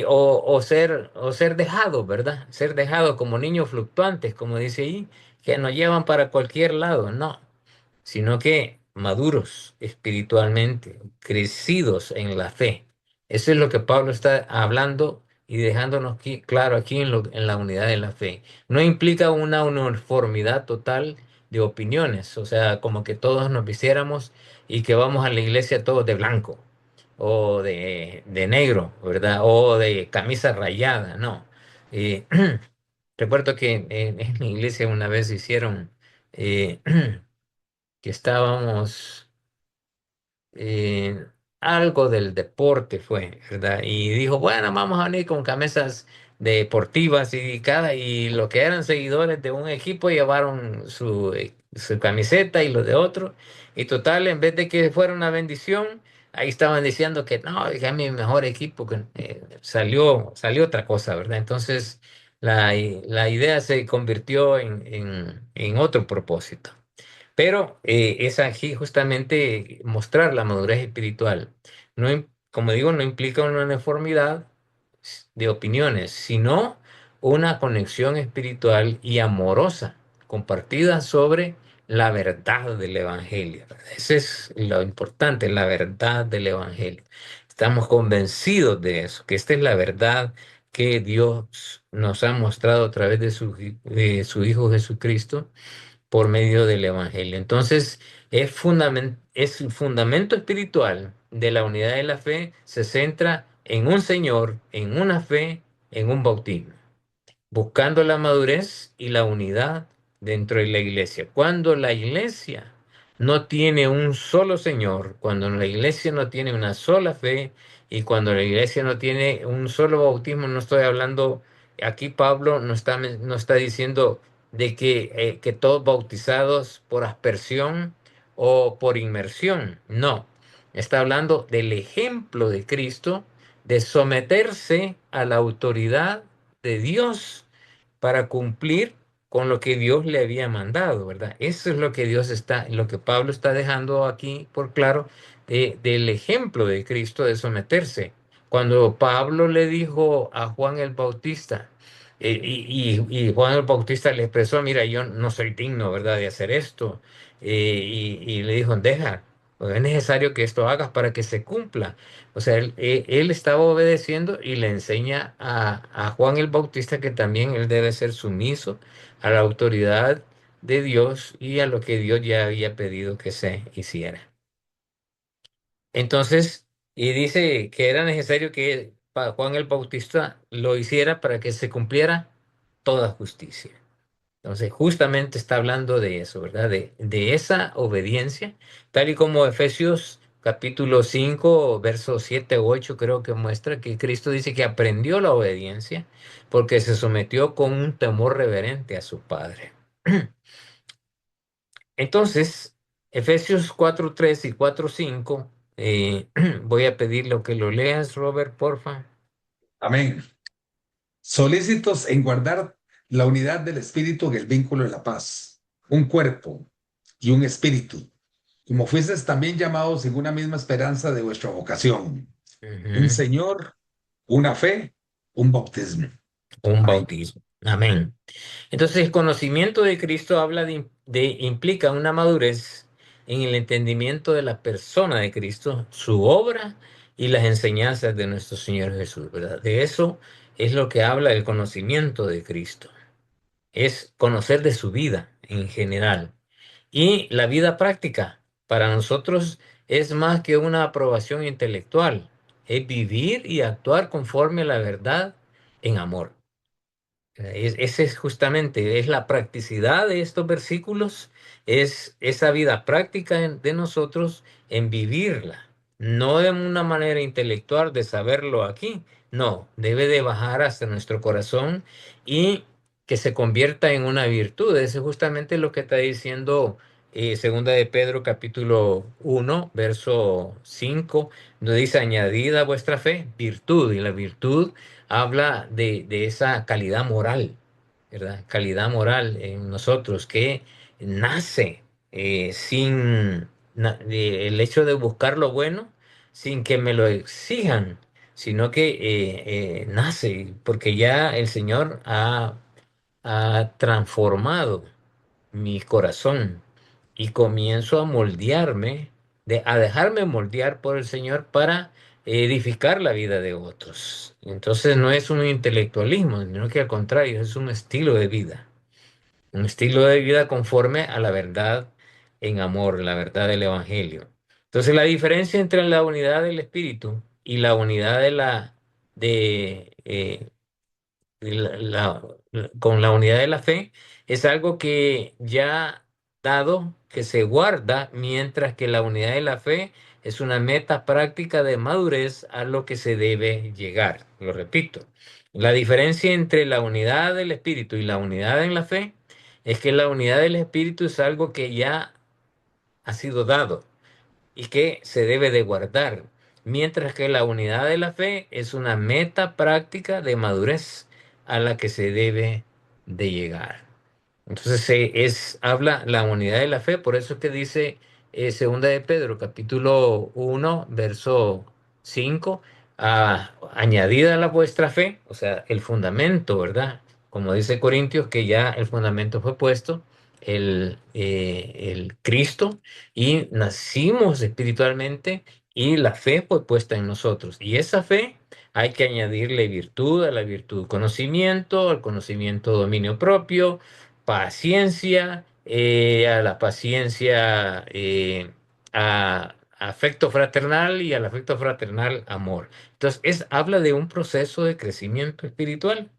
Speaker 1: o ser dejados, ¿verdad? Ser dejados como niños fluctuantes, como dice ahí, que nos llevan para cualquier lado. No, sino que maduros espiritualmente, crecidos en la fe. Eso es lo que Pablo está hablando y dejándonos claro aquí en la unidad de la fe. No implica una uniformidad total de opiniones, o sea, como que todos nos vistiéramos y que vamos a la iglesia todos de blanco o de negro, ¿verdad? O de camisa rayada, no. Eh, recuerdo que en la iglesia una vez hicieron... eh, que estábamos, eh, algo del deporte fue, ¿verdad? Y dijo, bueno, vamos a venir con camisas deportivas y lo que eran seguidores de un equipo llevaron su camiseta y los de otro. Y total, en vez de que fuera una bendición, ahí estaban diciendo que no, que es mi mejor equipo, que salió otra cosa, ¿verdad? Entonces, la idea se convirtió en otro propósito. Pero es aquí justamente mostrar la madurez espiritual. No, como digo, no implica una uniformidad de opiniones, sino una conexión espiritual y amorosa, compartida sobre la verdad del Evangelio. Ese es lo importante, la verdad del Evangelio. Estamos convencidos de eso, que esta es la verdad que Dios nos ha mostrado a través de su Hijo Jesucristo por medio del Evangelio. Entonces, es el fundamento espiritual de la unidad de la fe se centra en un Señor, en una fe, en un bautismo, buscando la madurez y la unidad dentro de la iglesia. Cuando la iglesia no tiene un solo Señor, cuando la iglesia no tiene una sola fe y cuando la iglesia no tiene un solo bautismo, no estoy hablando, aquí Pablo no está diciendo de que todos bautizados por aspersión o por inmersión, no, está hablando del ejemplo de Cristo de someterse a la autoridad de Dios para cumplir con lo que Dios le había mandado, ¿verdad? Eso es lo que lo que Pablo está dejando aquí por claro del ejemplo de Cristo de someterse. Cuando Pablo le dijo a Juan el Bautista, y Juan el Bautista le expresó, mira, yo no soy digno, ¿verdad?, de hacer esto, y le dijo, deja, pues es necesario que esto hagas para que se cumpla. O sea, él estaba obedeciendo y le enseña a Juan el Bautista que también él debe ser sumiso a la autoridad de Dios y a lo que Dios ya había pedido que se hiciera. Entonces, y dice que era necesario que Juan el Bautista lo hiciera para que se cumpliera toda justicia. Entonces, justamente está hablando de eso, ¿verdad? De esa obediencia, tal y como Efesios capítulo 5 versos 7 u 8 creo que muestra que Cristo dice que aprendió la obediencia porque se sometió con un temor reverente a su Padre. Entonces, Efesios 4:3 y 4:5, voy a pedir lo que lo leas, Robert, porfa.
Speaker 2: Amén. Solícitos en guardar la unidad del espíritu en el vínculo de la paz, un cuerpo y un espíritu, como fuisteis también llamados en una misma esperanza de vuestra vocación, un
Speaker 1: Ujú.
Speaker 2: Señor, una fe, un bautismo.
Speaker 1: Un
Speaker 2: Amén.
Speaker 1: bautismo. Amén. Entonces, el conocimiento de Cristo implica una madurez en el entendimiento de la persona de Cristo, su obra y las enseñanzas de nuestro Señor Jesús, ¿verdad? De eso es lo que habla el conocimiento de Cristo. Es conocer de su vida en general. Y la vida práctica, para nosotros, es más que una aprobación intelectual. Es vivir y actuar conforme a la verdad en amor. Ese es justamente, es la practicidad de estos versículos, es esa vida práctica de nosotros en vivirla, no de una manera intelectual de saberlo aquí, no, debe de bajar hasta nuestro corazón y que se convierta en una virtud. Eso es justamente lo que está diciendo Segunda de Pedro capítulo 1 verso 5 donde dice, añadid a vuestra fe virtud, y la virtud habla de esa calidad moral, ¿verdad? Calidad moral en nosotros que nace el hecho de buscar lo bueno sin que me lo exijan, sino que nace porque ya el Señor ha transformado mi corazón y comienzo a moldearme, a dejarme moldear por el Señor para edificar la vida de otros. Entonces no es un intelectualismo, sino que al contrario, es un estilo de vida conforme a la verdad en amor, la verdad del Evangelio. Entonces la diferencia entre la unidad del Espíritu y la unidad de con la unidad de la fe es algo que ya dado que se guarda, mientras que la unidad de la fe es una meta práctica de madurez a lo que se debe llegar. Lo repito, la diferencia entre la unidad del espíritu y la unidad en la fe es que la unidad del espíritu es algo que ya ha sido dado y que se debe de guardar, mientras que la unidad de la fe es una meta práctica de madurez a la que se debe de llegar. Entonces habla la unidad de la fe, por eso es que dice Segunda de Pedro, capítulo 1 verso 5, añadida a la vuestra fe, o sea, el fundamento, ¿verdad? Como dice Corintios, que ya el fundamento fue puesto, el Cristo, y nacimos espiritualmente y la fe fue puesta en nosotros. Y esa fe hay que añadirle virtud, a la virtud conocimiento, al conocimiento dominio propio, paciencia, a la paciencia afecto fraternal y al afecto fraternal amor. Entonces, habla de un proceso de crecimiento espiritual,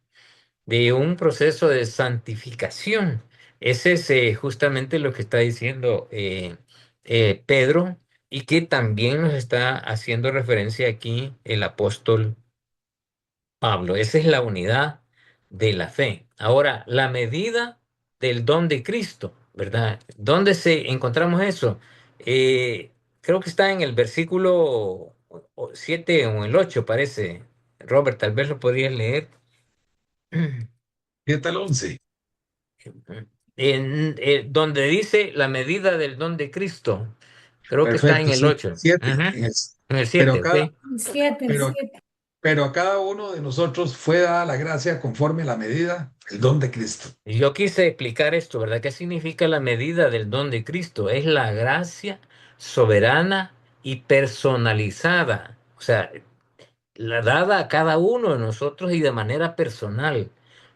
Speaker 1: de un proceso de santificación. Ese es justamente lo que está diciendo Pedro y que también nos está haciendo referencia aquí el apóstol Pablo. Esa es la unidad de la fe. Ahora, la medida del don de Cristo, ¿verdad? ¿Dónde se encontramos eso? Eh, Creo que está en el versículo 7 o el 8, parece. Robert, tal vez lo podrías leer.
Speaker 2: ¿Qué tal 11?
Speaker 1: Donde dice la medida del don de Cristo. Creo que está en
Speaker 2: Perfecto,
Speaker 1: el
Speaker 2: sí,
Speaker 1: 8.
Speaker 2: 7.
Speaker 1: Ujú. En el
Speaker 2: Pero
Speaker 1: 7, ¿ok?
Speaker 2: cada,
Speaker 3: El
Speaker 2: pero,
Speaker 3: 7.
Speaker 2: pero a cada uno de nosotros fue dada la gracia conforme a la medida, el don de Cristo.
Speaker 1: Y yo quise explicar esto, ¿verdad? ¿Qué significa la medida del don de Cristo? Es la gracia soberana y personalizada, o sea, la dada a cada uno de nosotros y de manera personal,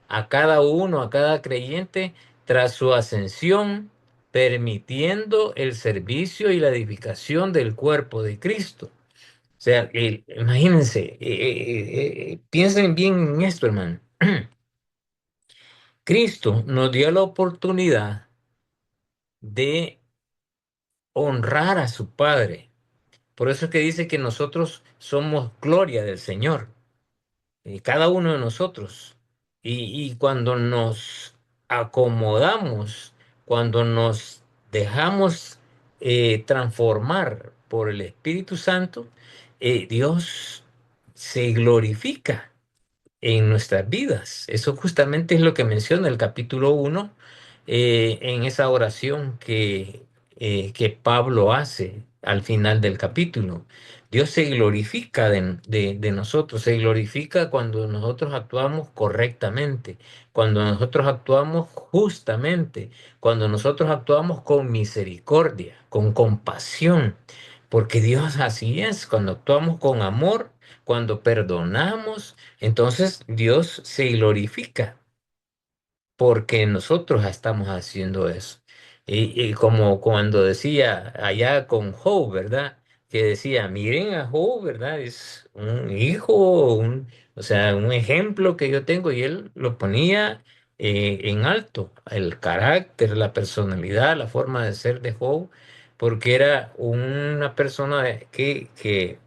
Speaker 1: a cada uno, a cada creyente, tras su ascensión, permitiendo el servicio y la edificación del cuerpo de Cristo. O sea, imagínense, piensen bien en esto, hermano. Cristo nos dio la oportunidad de honrar a su Padre. Por eso es que dice que nosotros somos gloria del Señor, cada uno de nosotros. Y cuando nos acomodamos, cuando nos dejamos transformar por el Espíritu Santo, Dios se glorifica en nuestras vidas. Eso justamente es lo que menciona el capítulo 1 en esa oración que Pablo hace al final del capítulo. Dios se glorifica de nosotros, se glorifica cuando nosotros actuamos correctamente, cuando nosotros actuamos justamente, cuando nosotros actuamos con misericordia, con compasión, porque Dios así es, cuando actuamos con amor, cuando perdonamos, entonces Dios se glorifica porque nosotros estamos haciendo eso. Y como cuando decía allá con Job, ¿verdad? Que decía, miren a Job, ¿verdad? Es un hijo, o sea, un ejemplo que yo tengo y él lo ponía en alto, el carácter, la personalidad, la forma de ser de Job, porque era una persona que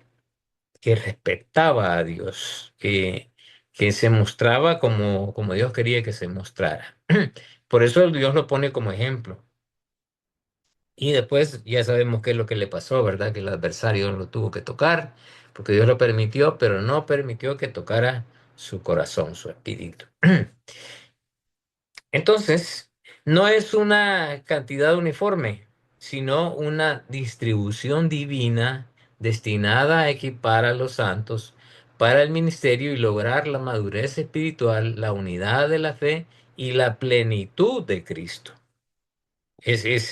Speaker 1: respetaba a Dios, que se mostraba como Dios quería que se mostrara. Por eso Dios lo pone como ejemplo. Y después ya sabemos qué es lo que le pasó, ¿verdad? Que el adversario lo tuvo que tocar, porque Dios lo permitió, pero no permitió que tocara su corazón, su espíritu. Entonces, no es una cantidad uniforme, sino una distribución divina destinada a equipar a los santos para el ministerio y lograr la madurez espiritual, la unidad de la fe y la plenitud de Cristo. Es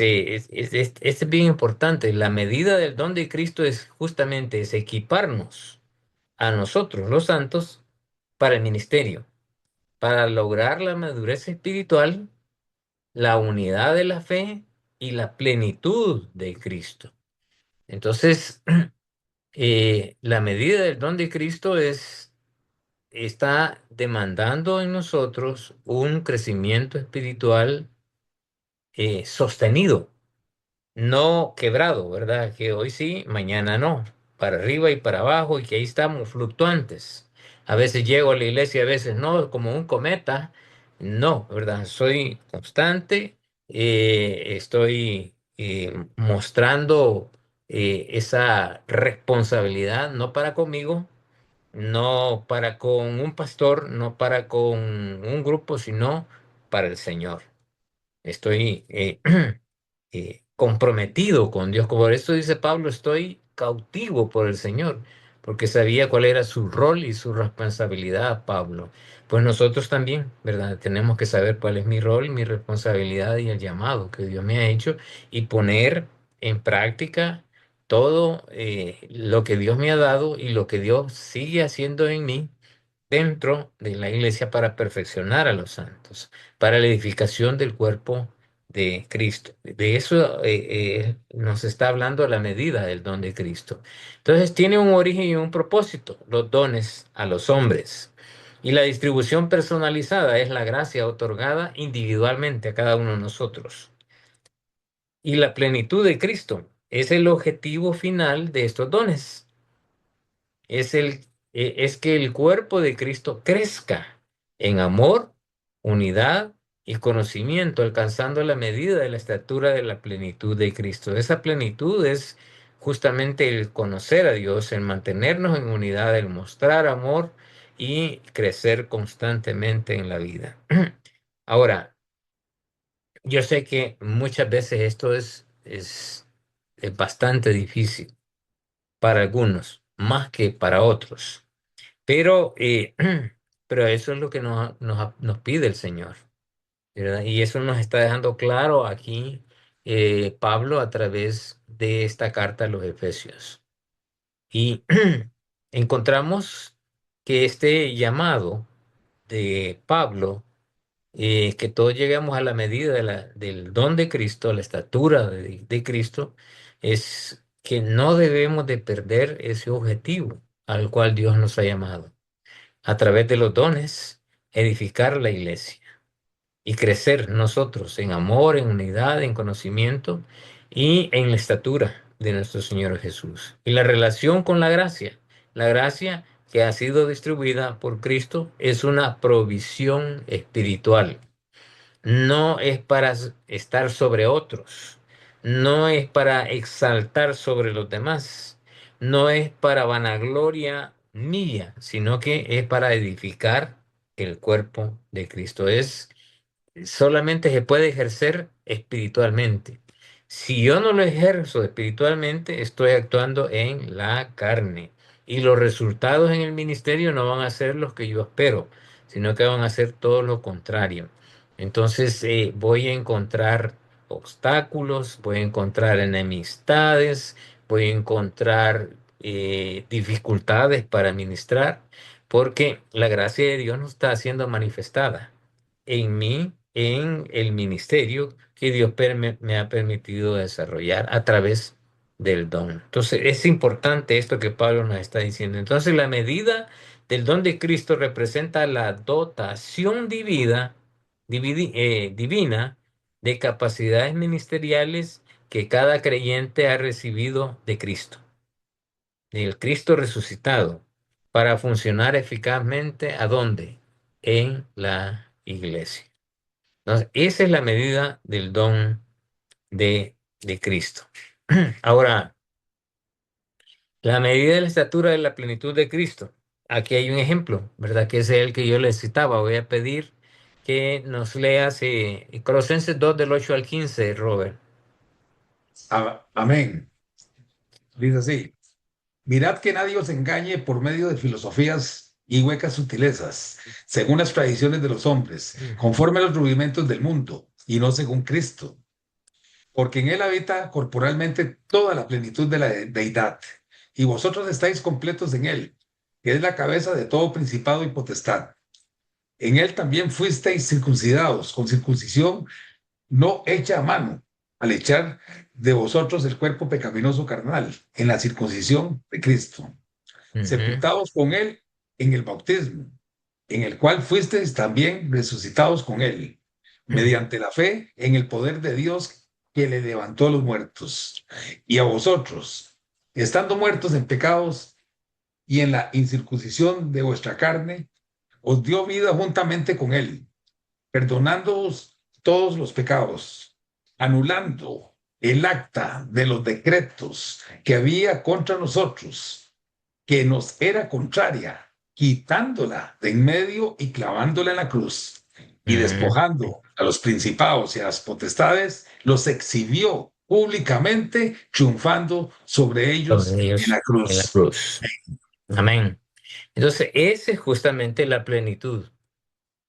Speaker 1: bien importante. La medida del don de Cristo es justamente es equiparnos a nosotros, los santos, para el ministerio, para lograr la madurez espiritual, la unidad de la fe y la plenitud de Cristo. Entonces, la medida del don de Cristo está demandando en nosotros un crecimiento espiritual sostenido, no quebrado, ¿verdad? Que hoy sí, mañana no, para arriba y para abajo y que ahí estamos fluctuantes. A veces llego a la iglesia, a veces no, como un cometa. No, ¿verdad? Soy constante, estoy mostrando esa responsabilidad, no para conmigo, no para con un pastor, no para con un grupo, sino para el Señor. Estoy comprometido con Dios. Por eso dice Pablo, estoy cautivo por el Señor, porque sabía cuál era su rol y su responsabilidad, Pablo. Pues nosotros también, ¿verdad? Tenemos que saber cuál es mi rol, mi responsabilidad y el llamado que Dios me ha hecho y poner en práctica todo lo que Dios me ha dado y lo que Dios sigue haciendo en mí dentro de la iglesia para perfeccionar a los santos, para la edificación del cuerpo de Cristo. De eso nos está hablando la medida del don de Cristo. Entonces tiene un origen y un propósito, los dones a los hombres. Y la distribución personalizada es la gracia otorgada individualmente a cada uno de nosotros. Y la plenitud de Cristo es el objetivo final de estos dones. Es que el cuerpo de Cristo crezca en amor, unidad y conocimiento, alcanzando la medida de la estatura de la plenitud de Cristo. Esa plenitud es justamente el conocer a Dios, el mantenernos en unidad, el mostrar amor y crecer constantemente en la vida. Ahora, yo sé que muchas veces esto es bastante difícil para algunos, más que para otros. Pero, pero eso es lo que nos pide el Señor, ¿verdad? Y eso nos está dejando claro aquí Pablo a través de esta carta a los Efesios. Y encontramos que este llamado de Pablo, que todos lleguemos a la medida del don de Cristo, a la estatura de Cristo, es que no debemos de perder ese objetivo al cual Dios nos ha llamado a través de los dones, edificar la iglesia y crecer nosotros en amor, en unidad, en conocimiento y en la estatura de nuestro Señor Jesús. Y la relación con la gracia que ha sido distribuida por Cristo es una provisión espiritual. No es para estar sobre otros, no es para exaltar sobre los demás, no es para vanagloria mía, sino que es para edificar el cuerpo de Cristo. Solamente se puede ejercer espiritualmente. Si yo no lo ejerzo espiritualmente, estoy actuando en la carne. Y los resultados en el ministerio no van a ser los que yo espero, sino que van a ser todo lo contrario. Entonces voy a encontrar obstáculos, voy a encontrar enemistades, voy a encontrar dificultades para ministrar, porque la gracia de Dios no está siendo manifestada en mí, en el ministerio que Dios me ha permitido desarrollar a través del don. Entonces, es importante esto que Pablo nos está diciendo. Entonces, la medida del don de Cristo representa la dotación divina de capacidades ministeriales que cada creyente ha recibido de Cristo, del Cristo resucitado, para funcionar eficazmente ¿a dónde? En la iglesia. Entonces, esa es la medida del don de Cristo. Ahora, la medida de la estatura de la plenitud de Cristo. Aquí hay un ejemplo, ¿verdad? Que es el que yo le citaba. Voy a pedir que nos leas Colosenses 2 del 8 al 15, Robert.
Speaker 2: Amén. Dice así. Mirad que nadie os engañe por medio de filosofías y huecas sutilezas, según las tradiciones de los hombres,
Speaker 1: Ujú,
Speaker 2: conforme a los rudimentos del mundo, y no según Cristo, porque en él habita corporalmente toda la plenitud de la deidad, y vosotros estáis completos en él, que es la cabeza de todo principado y potestad. En él también fuisteis circuncidados con circuncisión no hecha a mano, al echar de vosotros el cuerpo pecaminoso carnal en la circuncisión de Cristo,
Speaker 1: ujú,
Speaker 2: sepultados con él en el bautismo, en el cual fuisteis también resucitados con él,
Speaker 1: ujú,
Speaker 2: mediante la fe en el poder de Dios que le levantó a los muertos. Y a vosotros, estando muertos en pecados y en la incircuncisión de vuestra carne, os dio vida juntamente con él, perdonándoos todos los pecados, anulando el acta de los decretos que había contra nosotros, que nos era contraria, quitándola de en medio y clavándola en la cruz, y
Speaker 1: Mm,
Speaker 2: despojando a los principados y a las potestades, los exhibió públicamente, triunfando sobre ellos
Speaker 1: sobre
Speaker 2: en la
Speaker 1: ellos en la
Speaker 2: cruz.
Speaker 1: cruz. Amén. Entonces, esa es justamente la plenitud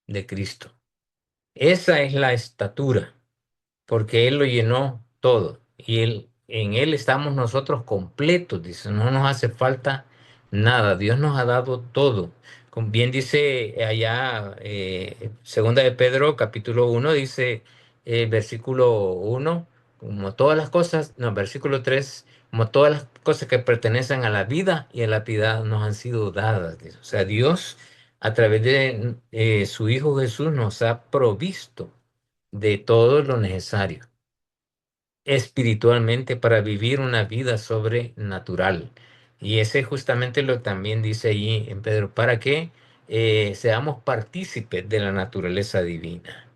Speaker 1: de Cristo. Esa es la estatura, porque Él lo llenó todo y en Él estamos nosotros completos, dice, no nos hace falta nada, Dios nos ha dado todo. Como bien dice allá, segunda de Pedro, capítulo 1 dice, versículo 1 como todas las cosas, no, versículo 3 como todas las cosas que pertenecen a la vida y a la piedad nos han sido dadas. Dice. O sea, Dios, a través de su Hijo Jesús, nos ha provisto de todo lo necesario espiritualmente para vivir una vida sobrenatural. Y ese es justamente lo que también dice allí en Pedro, para que seamos partícipes de la naturaleza divina.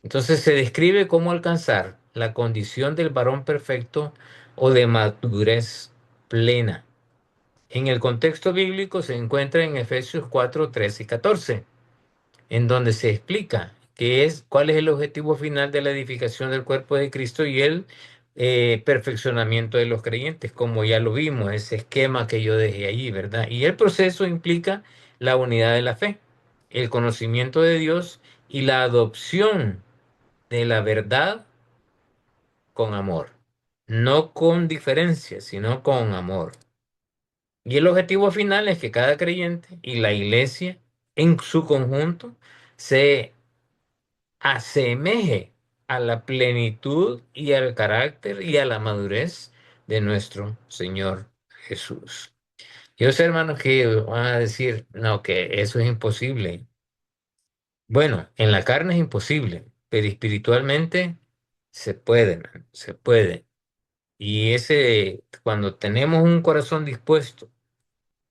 Speaker 1: Entonces se describe cómo alcanzar la condición del varón perfecto o de madurez plena. En el contexto bíblico se encuentra en Efesios 4, 13 y 14 en donde se explica cuál es el objetivo final de la edificación del cuerpo de Cristo y el perfeccionamiento de los creyentes, como ya lo vimos, ese esquema que yo dejé allí, ¿verdad? Y el proceso implica la unidad de la fe, el conocimiento de Dios y la adopción de la verdad con amor, no con diferencia, sino con amor. Y el objetivo final es que cada creyente y la iglesia en su conjunto se asemeje a la plenitud y al carácter y a la madurez de nuestro Señor Jesús. Yo sé, hermanos, que van a decir, no, que eso es imposible. Bueno, en la carne es imposible, pero espiritualmente se puede, man, se puede. Y cuando tenemos un corazón dispuesto,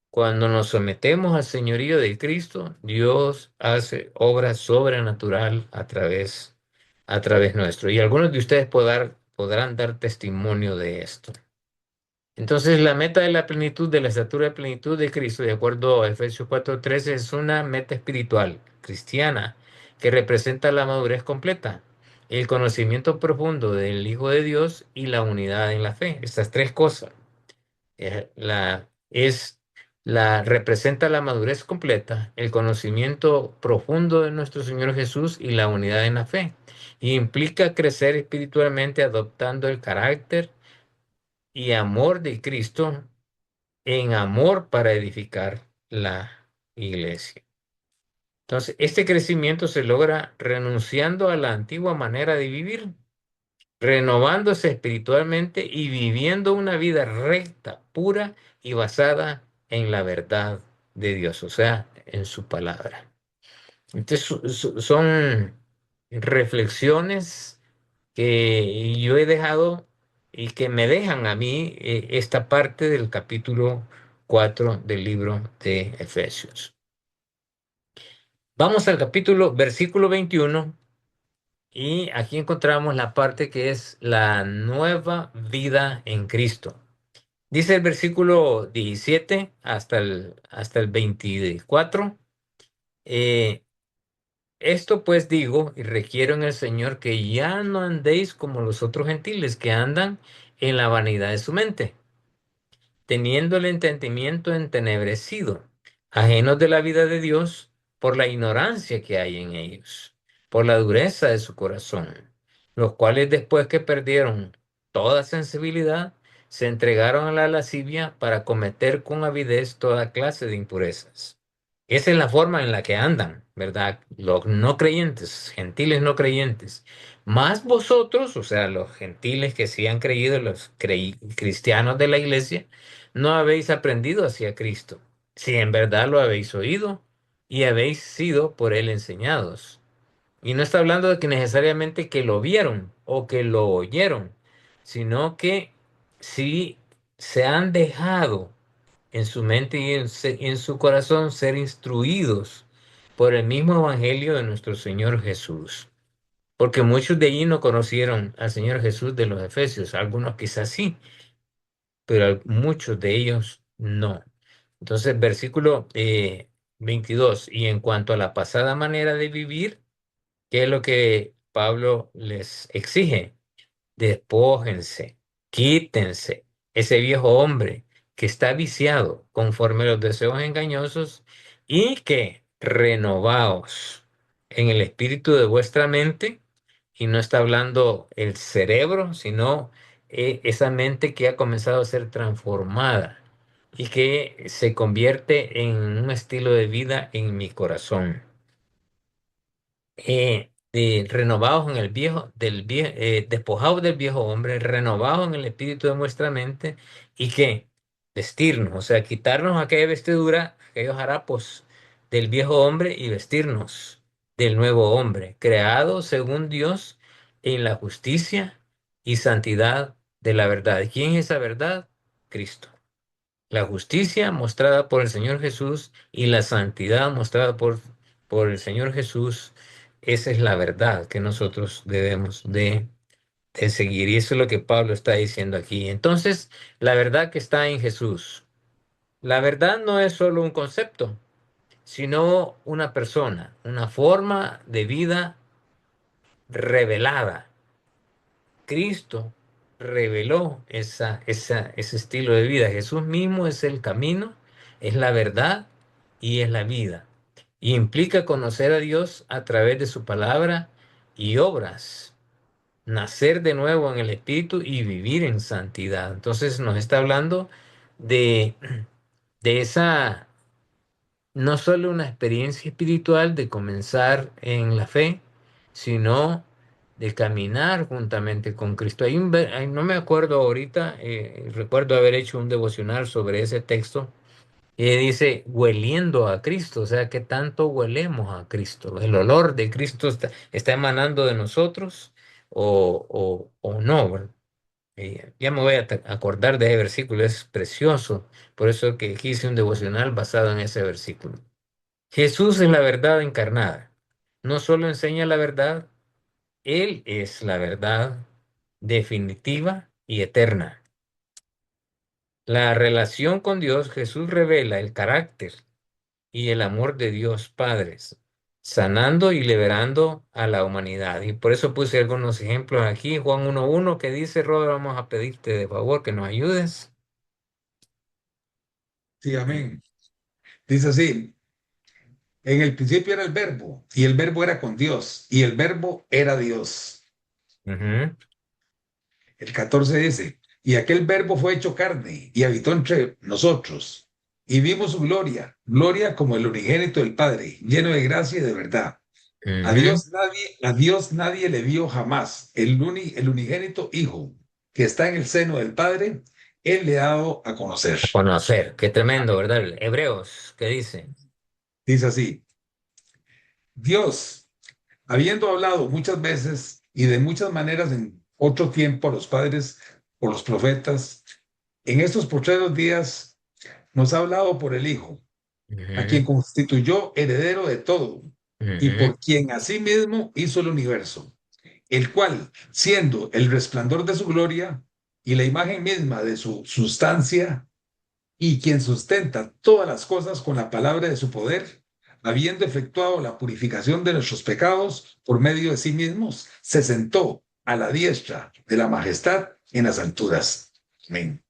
Speaker 1: cuando nos sometemos al señorío de Cristo, Dios hace obra sobrenatural a través nuestro. Y algunos de ustedes podrán dar testimonio de esto. Entonces, la meta de la plenitud, de la estatura de plenitud de Cristo, de acuerdo a Efesios 4:13, es una meta espiritual, cristiana, que representa la madurez completa, el conocimiento profundo del Hijo de Dios y la unidad en la fe. Estas tres cosas representa la madurez completa, el conocimiento profundo de nuestro Señor Jesús y la unidad en la fe. Y implica crecer espiritualmente adoptando el carácter y amor de Cristo en amor para edificar la iglesia. Entonces, este crecimiento se logra renunciando a la antigua manera de vivir, renovándose espiritualmente y viviendo una vida recta, pura y basada en la verdad de Dios, o sea, en su palabra. Entonces, son reflexiones que yo he dejado y que me dejan a mí esta parte del capítulo 4 del libro de Efesios. Vamos al versículo 21. Y aquí encontramos la parte que es la nueva vida en Cristo. Dice el versículo 17 hasta el 24. eh, Esto pues digo y requiero en el Señor que ya no andéis como los otros gentiles que andan en la vanidad de su mente teniendo el entendimiento entenebrecido, ajenos de la vida de Dios por la ignorancia que hay en ellos, por la dureza de su corazón, los cuales después que perdieron toda sensibilidad, se entregaron a la lascivia para cometer con avidez toda clase de impurezas. Esa es la forma en la que andan, ¿verdad? Los no creyentes, gentiles no creyentes. Más vosotros, o sea, los gentiles que sí han creído, los cristianos de la iglesia, no habéis aprendido hacia Cristo, si en verdad lo habéis oído y habéis sido por él enseñados. Y no está hablando de que necesariamente que lo vieron o que lo oyeron, sino que sí se han dejado en su mente y en su corazón ser instruidos por el mismo evangelio de nuestro Señor Jesús. Porque muchos de allí no conocieron al Señor Jesús de los Efesios, algunos quizás sí, pero muchos de ellos no. Entonces, versículo 22, y en cuanto a la pasada manera de vivir, ¿qué es lo que Pablo les exige? Despójense, quítense ese viejo hombre que está viciado conforme a los deseos engañosos y que renovaos en el espíritu de vuestra mente, y no está hablando el cerebro, sino esa mente que ha comenzado a ser transformada y que se convierte en un estilo de vida en mi corazón, renovados en el despojados del viejo hombre, renovados en el espíritu de nuestra mente, y que vestirnos, o sea, quitarnos aquella vestidura, aquellos harapos del viejo hombre y vestirnos del nuevo hombre, creado según Dios en la justicia y santidad de la verdad. ¿Quién es esa verdad? Cristo. La justicia mostrada por el Señor Jesús y la santidad mostrada por el Señor Jesús, esa es la verdad que nosotros debemos de seguir. Y eso es lo que Pablo está diciendo aquí. Entonces, la verdad que está en Jesús. La verdad no es solo un concepto, sino una persona, una forma de vida revelada. Cristo reveló ese estilo de vida. Jesús mismo es el camino, es la verdad y es la vida. Y implica conocer a Dios a través de su palabra y obras, nacer de nuevo en el Espíritu y vivir en santidad. Entonces nos está hablando de, de esa, no solo una experiencia espiritual de comenzar en la fe, sino de caminar juntamente con Cristo. No me acuerdo ahorita, recuerdo haber hecho un devocional sobre ese texto, y dice, hueliendo a Cristo, o sea, que tanto huelemos a Cristo. El olor de Cristo está emanando de nosotros o no, ¿verdad? Ya me voy a acordar de ese versículo, es precioso, por eso que hice un devocional basado en ese versículo. Jesús es la verdad encarnada. No solo enseña la verdad, Él es la verdad definitiva y eterna. La relación con Dios, Jesús revela el carácter y el amor de Dios Padre, sanando y liberando a la humanidad. Y por eso puse algunos ejemplos aquí. Juan 1:1 que dice, Robert, vamos a pedirte de favor que nos ayudes.
Speaker 2: Sí, amén. Dice así, en el principio era el verbo, y el verbo era con Dios, y el verbo era Dios.
Speaker 1: Ujú,
Speaker 2: El 14 dice, y aquel verbo fue hecho carne y habitó entre nosotros, y vimos su gloria, gloria como el unigénito del Padre, lleno de gracia y de verdad.
Speaker 1: ujú.
Speaker 2: A Dios nadie le vio jamás. El unigénito Hijo que está en el seno del Padre, Él le ha dado a conocer.
Speaker 1: A conocer, qué tremendo, ¿verdad? Hebreos, ¿qué dice?
Speaker 2: Dice así, Dios, habiendo hablado muchas veces y de muchas maneras en otro tiempo a los padres por los profetas, en estos postreros días nos ha hablado por el Hijo, a quien
Speaker 1: Ujú,
Speaker 2: constituyó heredero de todo y
Speaker 1: ujú.
Speaker 2: por quien asimismo hizo el universo, el cual, siendo el resplandor de su gloria y la imagen misma de su sustancia, y quien sustenta todas las cosas con la palabra de su poder, habiendo efectuado la purificación de nuestros pecados por medio de sí mismos, se sentó a la diestra de la majestad en las alturas. Amén.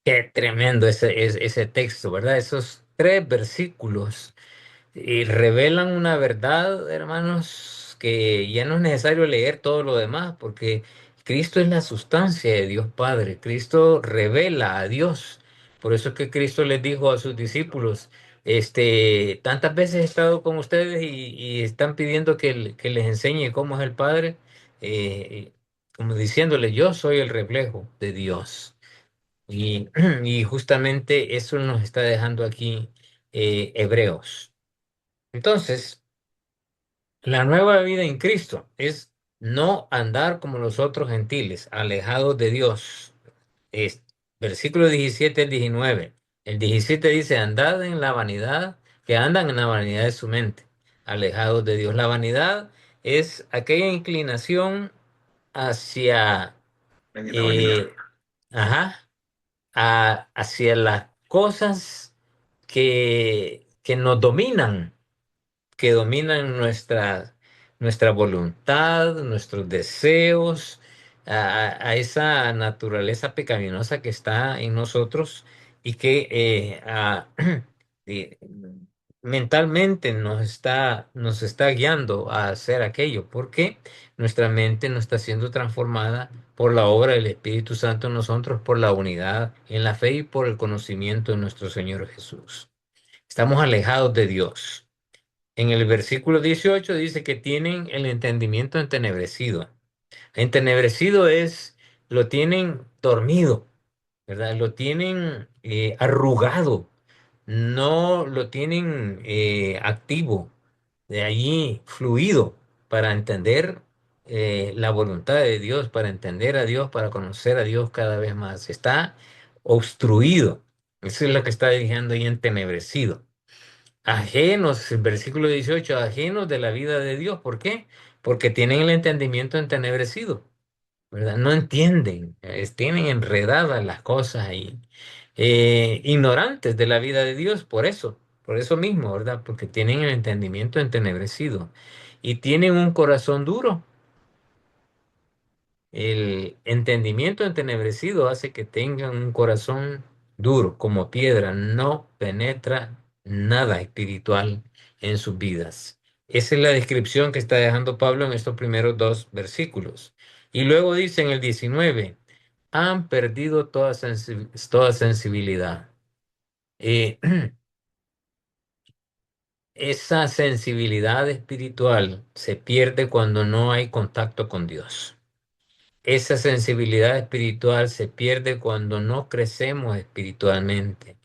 Speaker 1: Qué tremendo ese texto, ¿verdad? Esos tres versículos y revelan una verdad, hermanos, que ya no es necesario leer todo lo demás, porque Cristo es la sustancia de Dios Padre. Cristo revela a Dios. Por eso es que Cristo les dijo a sus discípulos, tantas veces he estado con ustedes y están pidiendo que les enseñe cómo es el Padre, como diciéndole, yo soy el reflejo de Dios. Y, y justamente eso nos está dejando aquí Hebreos. Entonces, la nueva vida en Cristo es no andar como los otros gentiles, alejados de Dios. Es, versículo 17 al 19. El 17 dice, andad en la vanidad, que andan en la vanidad de su mente, alejados de Dios. La vanidad es aquella inclinación hacia,
Speaker 2: en la vanidad.
Speaker 1: eh, ajá, hacia las cosas que nos dominan, que dominan nuestra voluntad, nuestros deseos, a esa naturaleza pecaminosa que está en nosotros y que eh, mentalmente nos está guiando a hacer aquello, porque nuestra mente no está siendo transformada por la obra del Espíritu Santo en nosotros, por la unidad en la fe y por el conocimiento de nuestro Señor Jesús. Estamos alejados de Dios. En el versículo 18 dice que tienen el entendimiento entenebrecido. Entenebrecido es, lo tienen dormido, ¿verdad? Lo tienen arrugado, no lo tienen activo, de allí fluido para entender la voluntad de Dios, para entender a Dios, para conocer a Dios cada vez más. Está obstruido. Eso es lo que está diciendo ahí entenebrecido. Ajenos, el versículo 18, ajenos de la vida de Dios. ¿Por qué? Porque tienen el entendimiento entenebrecido, ¿verdad? No entienden, tienen enredadas las cosas ahí. Ignorantes de la vida de Dios, por eso mismo, ¿verdad? Porque tienen el entendimiento entenebrecido y tienen un corazón duro. El entendimiento entenebrecido hace que tengan un corazón duro, como piedra, no penetra nada espiritual en sus vidas. Esa es la descripción que está dejando Pablo en estos primeros dos versículos. Y luego dice en el 19, han perdido toda sensibilidad. Eh, esa sensibilidad espiritual se pierde cuando no hay contacto con Dios. Esa sensibilidad espiritual se pierde cuando no crecemos espiritualmente,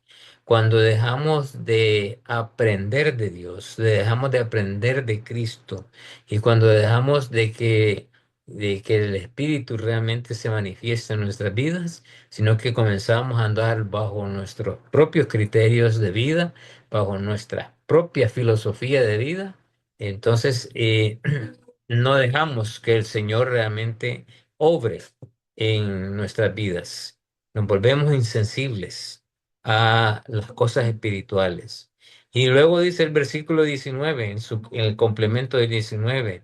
Speaker 1: cuando dejamos de aprender de Dios, dejamos de aprender de Cristo y cuando dejamos de que el Espíritu realmente se manifieste en nuestras vidas, sino que comenzamos a andar bajo nuestros propios criterios de vida, bajo nuestra propia filosofía de vida. Entonces, no dejamos que el Señor realmente obre en nuestras vidas. Nos volvemos insensibles a las cosas espirituales. Y luego dice el versículo 19, en el complemento del 19,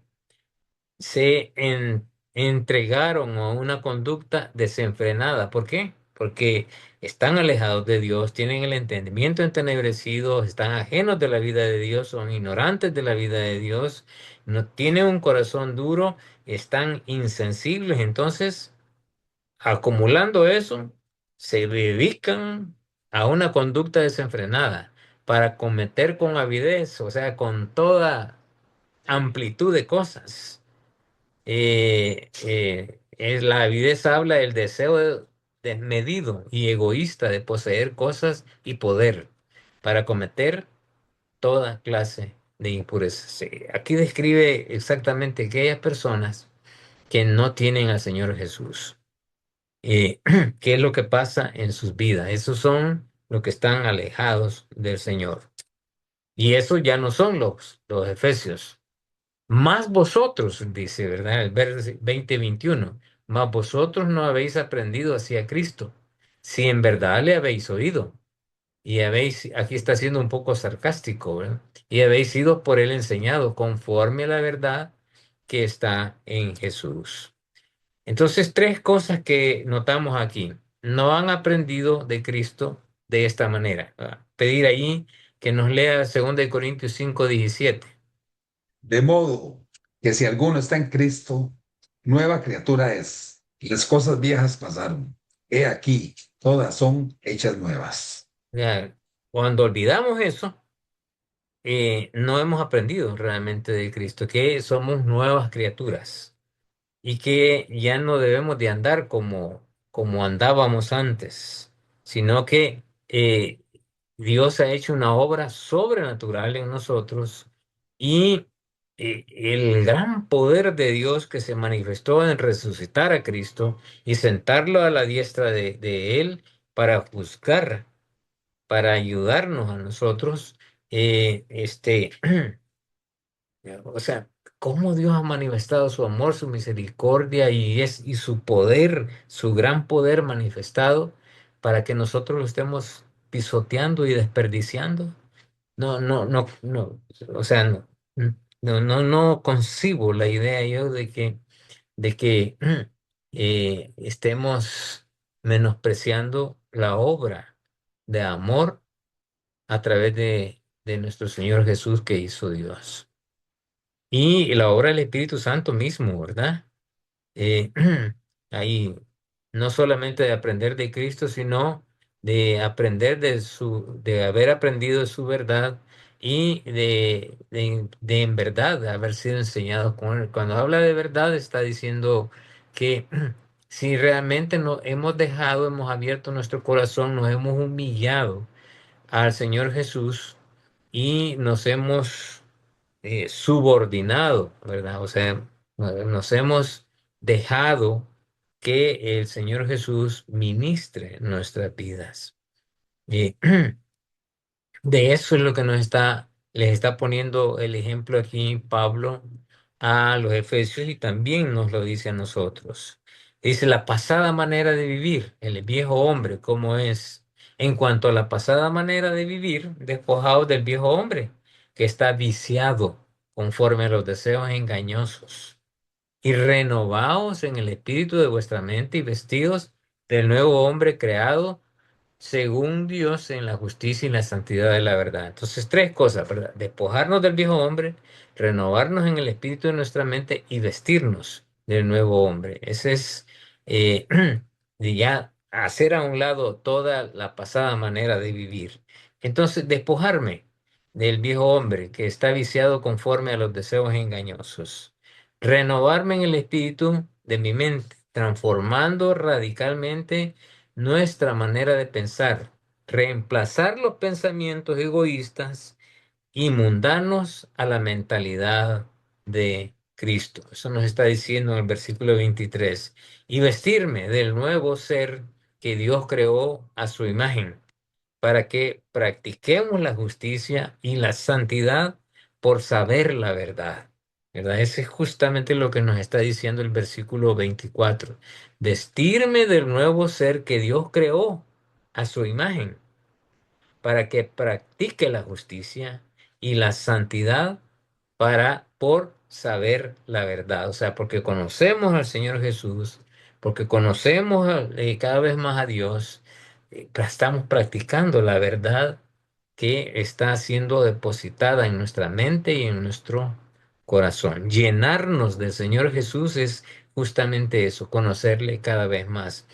Speaker 1: entregaron a una conducta desenfrenada. ¿Por qué? Porque están alejados de Dios, tienen el entendimiento entenebrecido, están ajenos de la vida de Dios, son ignorantes de la vida de Dios, no tienen un corazón duro, están insensibles. Entonces, acumulando eso, se dedican a una conducta desenfrenada para cometer con avidez, o sea, con toda amplitud de cosas. La avidez habla del deseo desmedido y egoísta de poseer cosas y poder para cometer toda clase de impurezas. Sí, aquí describe exactamente aquellas personas que no tienen al Señor Jesús. ¿Qué es lo que pasa en sus vidas? Esos son los que están alejados del Señor. Y esos ya no son los efesios. Más vosotros, dice, ¿verdad? El verso 20-21, más vosotros no habéis aprendido hacia Cristo, si en verdad le habéis oído, y habéis, aquí está siendo un poco sarcástico, ¿verdad? Y habéis sido por él enseñado conforme a la verdad que está en Jesús. Entonces, tres cosas que notamos aquí. No han aprendido de Cristo de esta manera. Pedir ahí que nos lea 2 Corintios 5:17.
Speaker 2: De modo que si alguno está en Cristo, nueva criatura es. Las cosas viejas pasaron. He aquí, todas son hechas nuevas.
Speaker 1: Ya, cuando olvidamos eso, no hemos aprendido realmente de Cristo, que somos nuevas criaturas y que ya no debemos de andar como andábamos antes, sino que Dios ha hecho una obra sobrenatural en nosotros y el gran poder de Dios que se manifestó en resucitar a Cristo y sentarlo a la diestra de Él para juzgar, para ayudarnos a nosotros, o sea, cómo Dios ha manifestado su amor, su misericordia y su poder, su gran poder manifestado para que nosotros lo estemos pisoteando y desperdiciando. No, no, no, no, o sea, no, no concibo la idea yo de que estemos menospreciando la obra de amor a través de nuestro Señor Jesús que hizo Dios. Y la obra del Espíritu Santo mismo, ¿verdad? eh, Ahí no solamente de aprender de Cristo, sino de aprender de haber aprendido de su verdad y de en verdad haber sido enseñado con él. Cuando habla de verdad, está diciendo que si realmente nos hemos dejado, hemos abierto nuestro corazón, nos hemos humillado al Señor Jesús y nos hemos subordinado, ¿verdad? O sea, nos hemos dejado que el Señor Jesús ministre nuestras vidas. Y de eso es lo que les está poniendo el ejemplo aquí Pablo a los efesios y también nos lo dice a nosotros. Dice la pasada manera de vivir, el viejo hombre, ¿cómo es? En cuanto a la pasada manera de vivir, despojados del viejo hombre, que está viciado conforme a los deseos engañosos, y renovaos en el espíritu de vuestra mente y vestidos del nuevo hombre creado según Dios en la justicia y la santidad de la verdad. Entonces, tres cosas, ¿verdad? Despojarnos del viejo hombre, renovarnos en el espíritu de nuestra mente y vestirnos del nuevo hombre. Ese es eh, de ya hacer a un lado toda la pasada manera de vivir. Entonces, despojarme del viejo hombre que está viciado conforme a los deseos engañosos. Renovarme en el espíritu de mi mente, transformando radicalmente nuestra manera de pensar, reemplazar los pensamientos egoístas y mundanos a la mentalidad de Cristo. Eso nos está diciendo en el versículo 23. Y vestirme del nuevo ser que Dios creó a su imagen para que practiquemos la justicia y la santidad por saber la verdad. ¿Verdad? Ese es justamente lo que nos está diciendo el versículo 24. Vestirme del nuevo ser que Dios creó a su imagen para que practique la justicia y la santidad por saber la verdad. O sea, porque conocemos al Señor Jesús, porque conocemos cada vez más a Dios, estamos practicando la verdad que está siendo depositada en nuestra mente y en nuestro corazón. Llenarnos del Señor Jesús es justamente eso, conocerle cada vez más.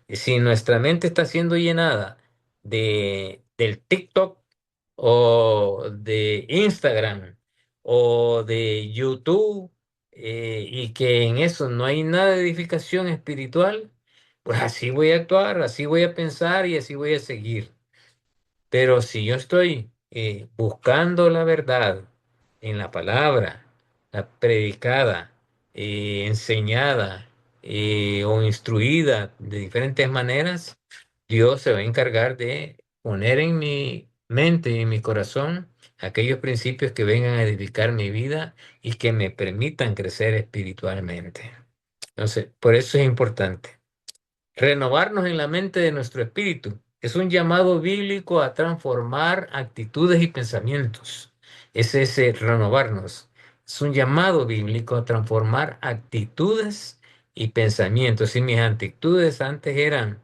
Speaker 1: Y si nuestra mente está siendo llenada del TikTok o de Instagram o de YouTube, y que en eso no hay nada de edificación espiritual, pues así voy a actuar, así voy a pensar y así voy a seguir. Pero si yo estoy buscando la verdad en la palabra, la predicada, enseñada o instruida de diferentes maneras, Dios se va a encargar de poner en mi mente y en mi corazón aquellos principios que vengan a edificar mi vida y que me permitan crecer espiritualmente. Entonces, por eso es importante. Renovarnos en la mente de nuestro espíritu es un llamado bíblico a transformar actitudes y pensamientos. Ese es renovarnos. Es un llamado bíblico a transformar actitudes y pensamientos. Y mis actitudes antes eran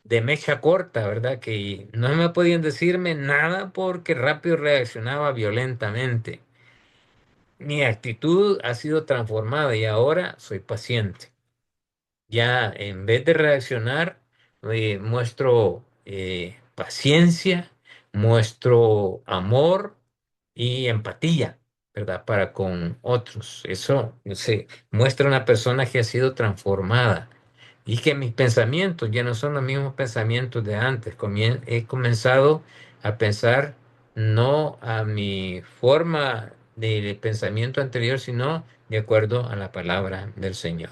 Speaker 1: de mecha corta, ¿verdad? Que no me podían decirme nada porque rápido reaccionaba violentamente. Mi actitud ha sido transformada y ahora soy paciente. Ya en vez de reaccionar, muestro paciencia, muestro amor y empatía, ¿verdad? Para con otros. Eso se muestra una persona que ha sido transformada y que mis pensamientos ya no son los mismos pensamientos de antes. He comenzado a pensar no a mi forma del pensamiento anterior, sino de acuerdo a la palabra del Señor.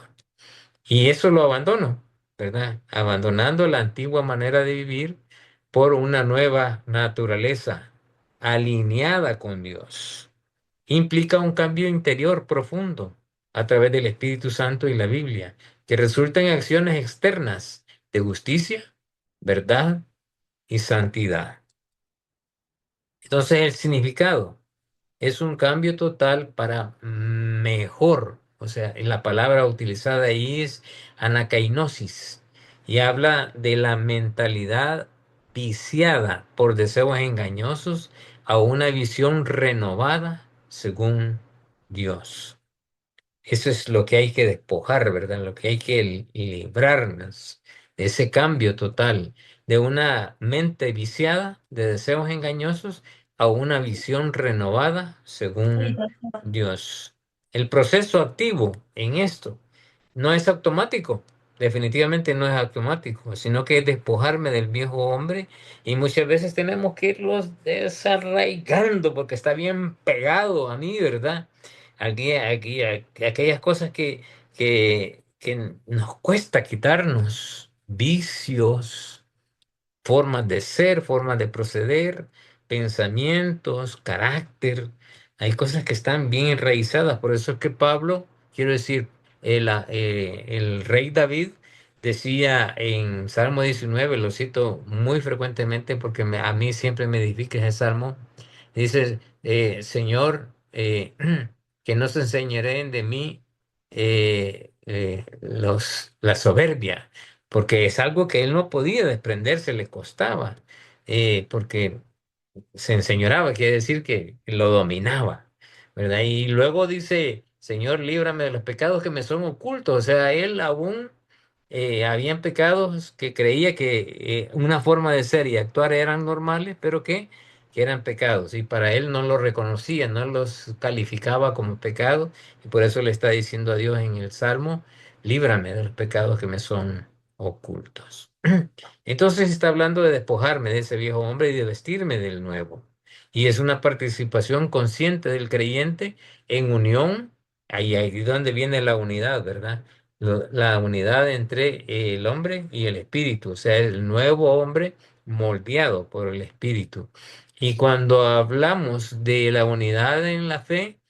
Speaker 1: Y eso lo abandono, ¿verdad? Abandonando la antigua manera de vivir por una nueva naturaleza alineada con Dios. Implica un cambio interior profundo a través del Espíritu Santo y la Biblia, que resulta en acciones externas de justicia, verdad y santidad. Entonces, el significado es un cambio total para mejor. O sea, la palabra utilizada ahí es anacainosis y habla de la mentalidad viciada por deseos engañosos a una visión renovada según Dios. Eso es lo que hay que despojar, ¿verdad? Lo que hay que librarnos de ese cambio total de una mente viciada de deseos engañosos a una visión renovada según Dios. El proceso activo en esto no es automático, definitivamente no es automático, sino que es despojarme del viejo hombre y muchas veces tenemos que irlos desarraigando porque está bien pegado a mí, ¿verdad? Aquellas cosas que nos cuesta quitarnos, vicios, formas de ser, formas de proceder, pensamientos, carácter. Hay cosas que están bien enraizadas. Por eso es que Pablo, quiero decir, el rey David decía en Salmo 19, lo cito muy frecuentemente porque a mí siempre me edifica ese salmo. Dice, Señor, que no se enseñaré de mí la soberbia, porque es algo que él no podía desprenderse, le costaba, porque se enseñoraba, quiere decir que lo dominaba, ¿verdad? Y luego dice, Señor, líbrame de los pecados que me son ocultos, o sea, él aún habían pecados que creía que una forma de ser y actuar eran normales, pero que eran pecados, y para él no los reconocía, no los calificaba como pecados, y por eso le está diciendo a Dios en el Salmo, líbrame de los pecados que me son ocultos. Entonces está hablando de despojarme de ese viejo hombre y de vestirme del nuevo. Y es una participación consciente del creyente en unión, ahí donde viene la unidad, ¿verdad? La unidad entre el hombre y el espíritu, o sea, el nuevo hombre moldeado por el espíritu. Y cuando hablamos de la unidad en la fe,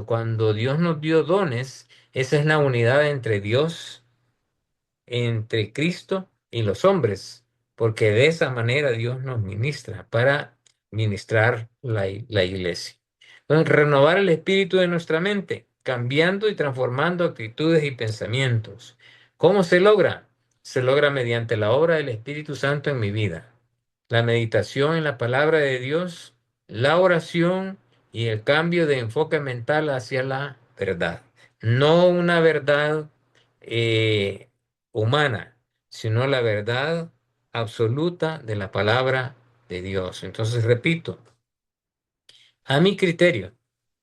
Speaker 1: cuando Dios nos dio dones, esa es la unidad entre Dios, entre Cristo y los hombres, porque de esa manera Dios nos ministra para ministrar la iglesia. Entonces, renovar el espíritu de nuestra mente, cambiando y transformando actitudes y pensamientos. ¿Cómo se logra? Se logra mediante la obra del Espíritu Santo en mi vida, la meditación en la palabra de Dios, la oración y el cambio de enfoque mental hacia la verdad. No una verdad eh, humana, sino la verdad absoluta de la palabra de Dios. Entonces, repito, a mi criterio,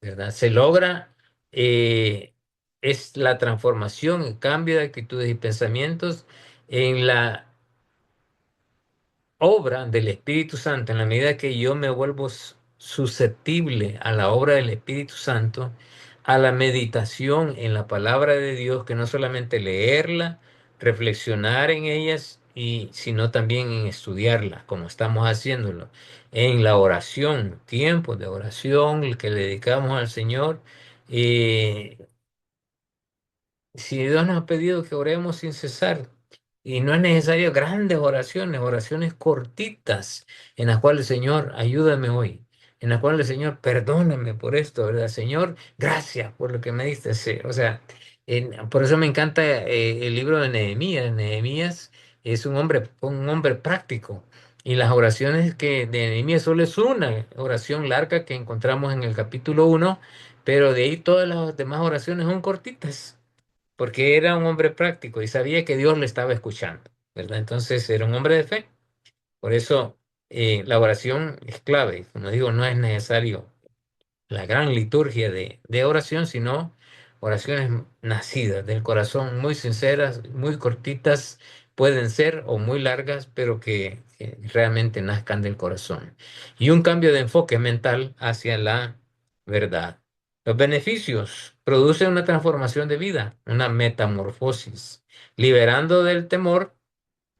Speaker 1: ¿verdad? Se logra, es la transformación, el cambio de actitudes y pensamientos en la obra del Espíritu Santo, en la medida que yo me vuelvo susceptible a la obra del Espíritu Santo, a la meditación en la palabra de Dios, que no solamente leerla, reflexionar en ellas, sino también en estudiarla, como estamos haciéndolo, en la oración, tiempos de oración el que le dedicamos al Señor. eh, si Dios nos ha pedido que oremos sin cesar, y no es necesario grandes oraciones, oraciones cortitas, en las cuales, Señor, ayúdame hoy, en las cuales, Señor, perdóname por esto, ¿verdad? Señor, gracias por lo que me diste. Sí, o sea, por eso me encanta el libro de Nehemías. Nehemías es un hombre práctico. Y las oraciones que de Nehemías solo es una oración larga que encontramos en el capítulo 1, pero de ahí todas las demás oraciones son cortitas porque era un hombre práctico y sabía que Dios le estaba escuchando, ¿verdad? Entonces era un hombre de fe. Por eso la oración es clave. Como digo, no es necesario la gran liturgia de oración, sino oraciones nacidas del corazón, muy sinceras, muy cortitas, pueden ser o muy largas, pero que realmente nazcan del corazón. Y un cambio de enfoque mental hacia la verdad. Los beneficios producen una transformación de vida, una metamorfosis, liberando del temor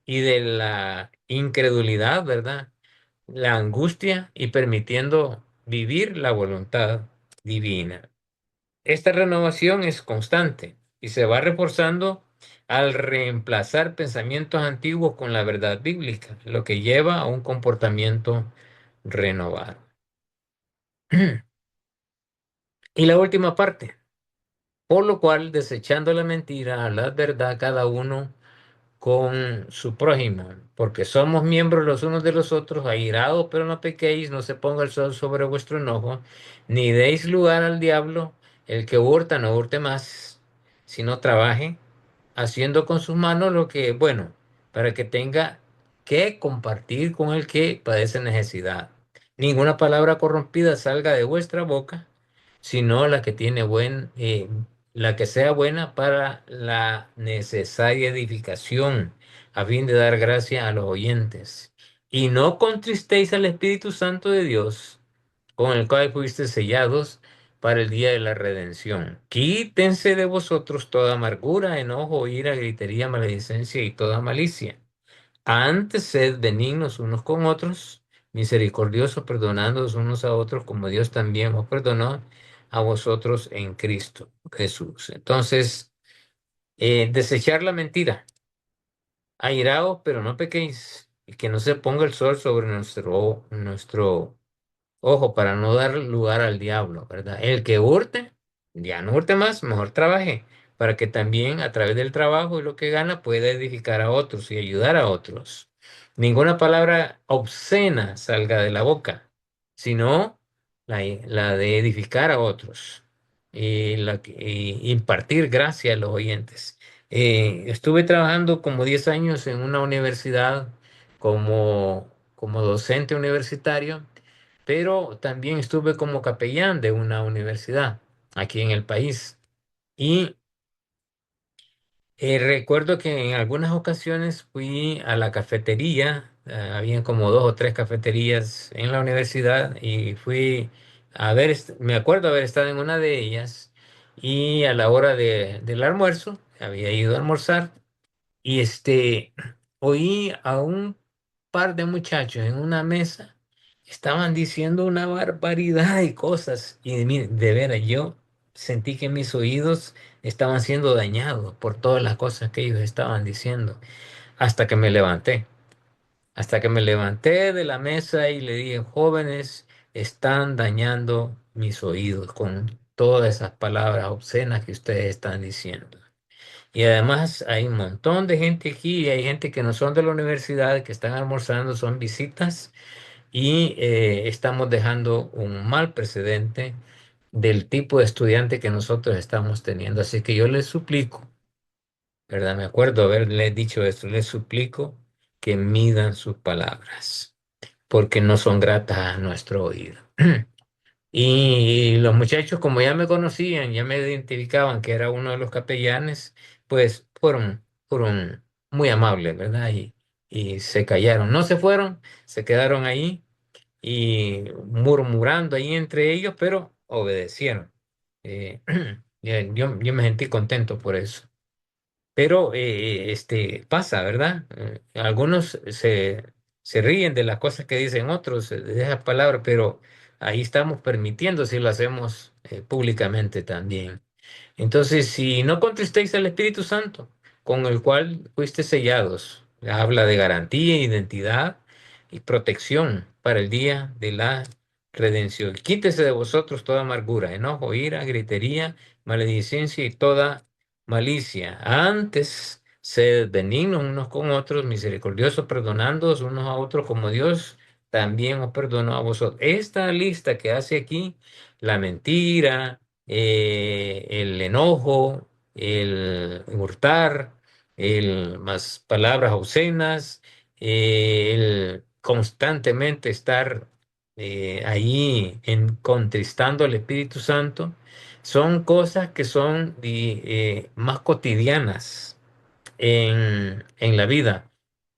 Speaker 1: y de la incredulidad, ¿verdad? La angustia y permitiendo vivir la voluntad divina. Esta renovación es constante y se va reforzando al reemplazar pensamientos antiguos con la verdad bíblica, lo que lleva a un comportamiento renovado. Y la última parte, por lo cual, desechando la mentira, la verdad cada uno con su prójimo, porque somos miembros los unos de los otros, airados, pero no pequéis, no se ponga el sol sobre vuestro enojo, ni deis lugar al diablo, el que hurta no hurte más, sino trabaje, haciendo con sus manos lo que es bueno, para que tenga que compartir con el que padece necesidad. Ninguna palabra corrompida salga de vuestra boca, sino la que la que sea buena para la necesaria edificación, a fin de dar gracia a los oyentes. Y no contristéis al Espíritu Santo de Dios, con el cual fuiste sellados para el día de la redención. Quítense de vosotros toda amargura, enojo, ira, gritería, maledicencia y toda malicia. Antes sed benignos unos con otros, misericordiosos, perdonándoos unos a otros, como Dios también os perdonó a vosotros en Cristo Jesús. Entonces, desechar la mentira. Airaos, pero no pequéis, y que no se ponga el sol sobre nuestro ojo, para no dar lugar al diablo, ¿verdad? El que hurte, ya no hurte más, mejor trabaje, para que también a través del trabajo y lo que gana pueda edificar a otros y ayudar a otros. Ninguna palabra obscena salga de la boca, sino la de edificar a otros y impartir gracia a los oyentes. Estuve trabajando como 10 años en una universidad como docente universitario, pero también estuve como capellán de una universidad aquí en el país. Y recuerdo que en algunas ocasiones fui a la cafetería, habían como dos o tres cafeterías en la universidad y fui a ver, me acuerdo haber estado en una de ellas y a la hora del almuerzo, había ido a almorzar y oí a un par de muchachos en una mesa, estaban diciendo una barbaridad de cosas. Y mire, de veras, yo sentí que mis oídos estaban siendo dañados por todas las cosas que ellos estaban diciendo, hasta que me levanté. Hasta que me levanté de la mesa y le dije, jóvenes, están dañando mis oídos con todas esas palabras obscenas que ustedes están diciendo. Y además hay un montón de gente aquí, y hay gente que no son de la universidad, que están almorzando, son visitas, y estamos dejando un mal precedente del tipo de estudiante que nosotros estamos teniendo. Así que yo les suplico, ¿verdad? Me acuerdo haberle dicho esto, les suplico que midan sus palabras, porque no son gratas a nuestro oído. Y los muchachos, como ya me conocían, ya me identificaban que era uno de los capellanes, pues fueron muy amables, ¿verdad? Y se callaron. No se fueron, se quedaron ahí y murmurando ahí entre ellos, pero obedecieron. Eh, yo me sentí contento por eso. Pero pasa, ¿verdad? Algunos se ríen de las cosas que dicen otros, de esas palabras, pero ahí estamos permitiendo si lo hacemos públicamente también. Entonces, si no contristéis al Espíritu Santo, con el cual fuiste sellados, habla de garantía, identidad y protección para el día de la redención. Quítese de vosotros toda amargura, enojo, ira, gritería, maledicencia y toda malicia. Antes, sed benignos unos con otros, misericordiosos, perdonándoos unos a otros como Dios también os perdonó a vosotros. Esta lista que hace aquí, la mentira, el enojo, el hurtar, más palabras obscenas, el constantemente estar ahí contristando al Espíritu Santo, son cosas que son más cotidianas en la vida.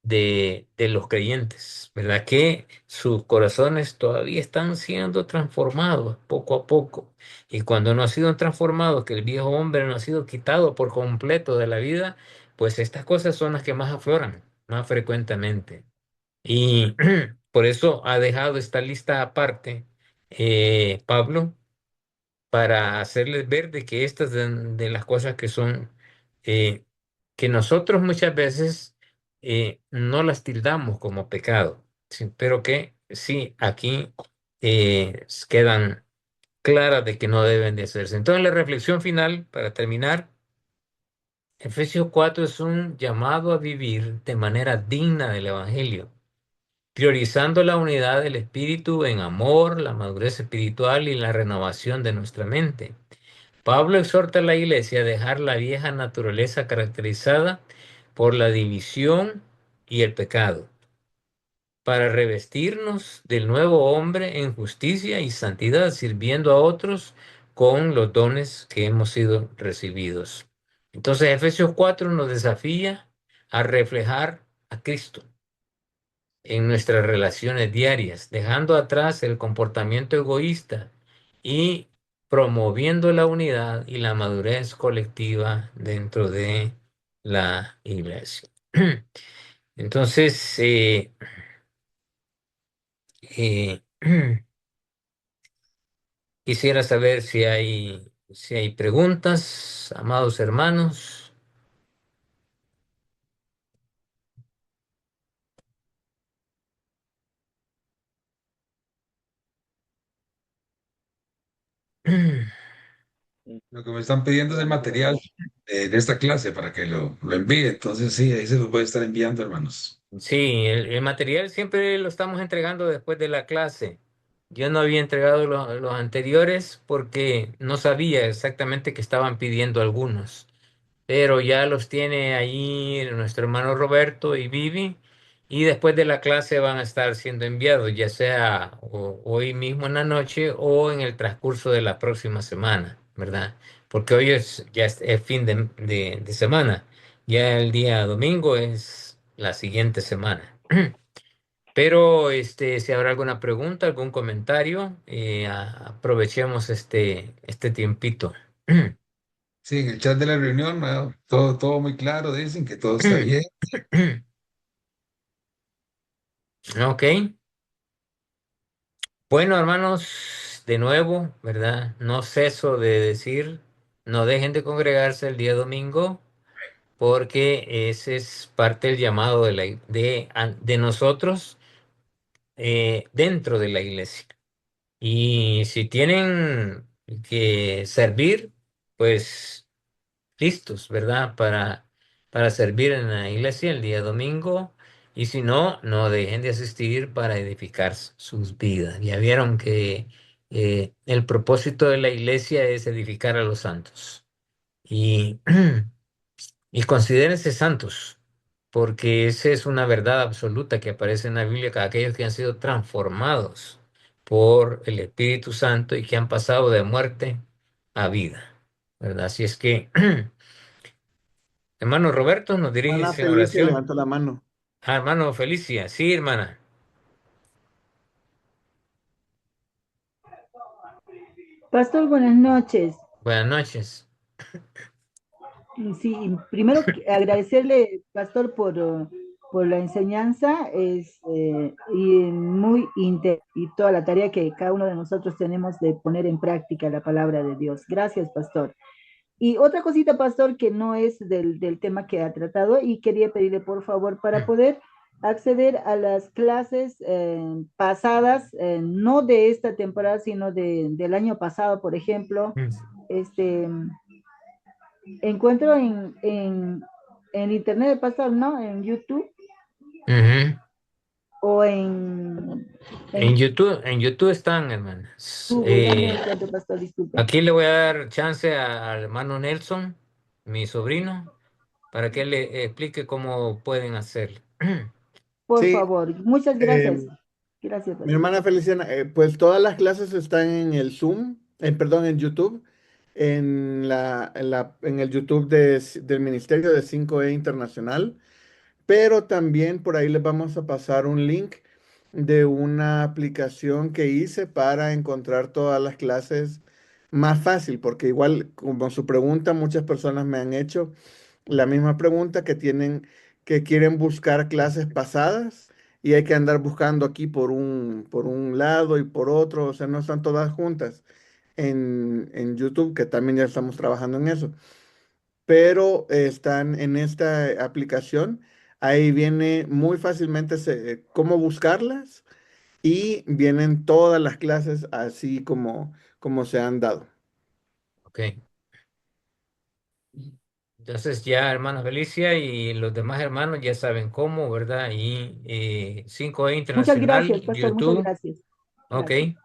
Speaker 1: de los creyentes, ¿verdad? Que sus corazones todavía están siendo transformados poco a poco. Y cuando no ha sido transformado, que el viejo hombre no ha sido quitado por completo de la vida, pues estas cosas son las que más afloran, más frecuentemente. Y por eso ha dejado esta lista aparte, Pablo, para hacerles ver de que estas de las cosas que son, eh, que nosotros muchas veces no las tildamos como pecado, sí, pero que sí, aquí quedan claras de que no deben de hacerse. Entonces, la reflexión final, para terminar, Efesios 4 es un llamado a vivir de manera digna del Evangelio, priorizando la unidad del espíritu en amor, la madurez espiritual y la renovación de nuestra mente. Pablo exhorta a la iglesia a dejar la vieja naturaleza caracterizada por la división y el pecado, para revestirnos del nuevo hombre en justicia y santidad, sirviendo a otros con los dones que hemos sido recibidos. Entonces, Efesios 4 nos desafía a reflejar a Cristo en nuestras relaciones diarias, dejando atrás el comportamiento egoísta y promoviendo la unidad y la madurez colectiva dentro de la iglesia. Entonces, eh, quisiera saber si hay preguntas, amados hermanos.
Speaker 2: Lo que me están pidiendo es el material de esta clase para que lo envíe. Entonces, sí, ahí se lo puede estar enviando, hermanos.
Speaker 1: Sí, el material siempre lo estamos entregando después de la clase. Yo no había entregado los anteriores porque no sabía exactamente que estaban pidiendo algunos, pero ya los tiene ahí nuestro hermano Roberto y Vivi, y después de la clase van a estar siendo enviados, ya sea hoy mismo en la noche o en el transcurso de la próxima semana, ¿verdad? Porque hoy es fin de semana, ya el día domingo es la siguiente semana. Pero si habrá alguna pregunta, algún comentario, aprovechemos este tiempito.
Speaker 2: Sí, en el chat de la reunión, todo muy claro, dicen que todo está bien.
Speaker 1: Ok. Bueno, hermanos, de nuevo, ¿verdad? No ceso de decir, no dejen de congregarse el día domingo, porque ese es parte del llamado de nosotros dentro de la iglesia. Y si tienen que servir, pues listos, ¿verdad? Para servir en la iglesia el día domingo. Y si no, no dejen de asistir para edificar sus vidas. Ya vieron que el propósito de la iglesia es edificar a los santos. Y, y considérense santos, porque esa es una verdad absoluta que aparece en la Biblia, que aquellos que han sido transformados por el Espíritu Santo y que han pasado de muerte a vida, ¿verdad? Así es que hermano Roberto, nos
Speaker 3: Hermana
Speaker 1: diriges en
Speaker 3: Felicia
Speaker 1: oración.
Speaker 3: levantó la mano.
Speaker 1: Ah, hermano Felicia, sí, hermana.
Speaker 4: Pastor, buenas noches.
Speaker 1: Buenas noches.
Speaker 4: Sí, primero agradecerle, Pastor, por la enseñanza y y toda la tarea que cada uno de nosotros tenemos de poner en práctica la palabra de Dios. Gracias, Pastor. Y otra cosita, Pastor, que no es del tema que ha tratado y quería pedirle, por favor, para poder acceder a las clases pasadas, no de esta temporada, sino del año pasado, por ejemplo. Este, encuentro en internet de pastor, ¿no? En YouTube
Speaker 1: Ujú.
Speaker 4: o
Speaker 1: En
Speaker 4: en
Speaker 1: YouTube, en YouTube están, hermanas.
Speaker 4: Google. ¿Dónde encuentro, pastor? Disculpe.
Speaker 1: Aquí le voy a dar chance al hermano Nelson, mi sobrino, para que él le explique cómo pueden hacerlo.
Speaker 4: Por
Speaker 3: Sí,
Speaker 4: favor. Muchas
Speaker 3: eh,
Speaker 4: gracias. Gracias,
Speaker 3: mi
Speaker 4: pastor.
Speaker 3: hermana Feliciana, pues todas las clases están en el Zoom, perdón, en YouTube, en el YouTube del Ministerio de 5E Internacional. pero también por ahí les vamos a pasar un link de una aplicación que hice para encontrar todas las clases más fácil, porque igual como su pregunta, muchas personas me han hecho la misma pregunta que quieren buscar clases pasadas y hay que andar buscando aquí por un lado y por otro, o sea, no están todas juntas en YouTube, que también ya estamos trabajando en eso, pero están en esta aplicación. Ahí viene muy fácilmente cómo buscarlas y vienen todas las clases así como se han dado.
Speaker 1: Ok. Entonces ya, hermana Felicia y los demás hermanos ya saben cómo, ¿verdad? Y 5E
Speaker 4: Muchas
Speaker 1: Internacional,
Speaker 4: gracias, pastor, muchas
Speaker 1: YouTube.
Speaker 4: gracias.
Speaker 1: Ok.
Speaker 4: Gracias.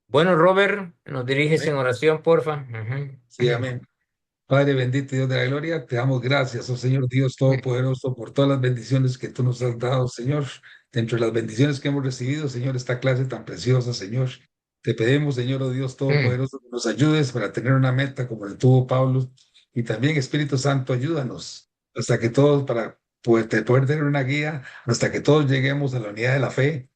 Speaker 1: Bueno, Robert, nos diriges
Speaker 2: Amén.
Speaker 1: en oración, porfa. Ujú.
Speaker 2: Sí, amén. Padre bendito y Dios de la gloria, te damos gracias, oh Señor Dios Todopoderoso, por todas las bendiciones que tú nos has dado, Señor. Dentro de las bendiciones que hemos recibido, Señor, esta clase tan preciosa, Señor. Te pedimos, Señor, oh Dios Todopoderoso, que nos ayudes para tener una meta como la tuvo Pablo. Y también, Espíritu Santo, ayúdanos hasta que todos, para poder tener una guía, hasta que todos lleguemos a la unidad de la fe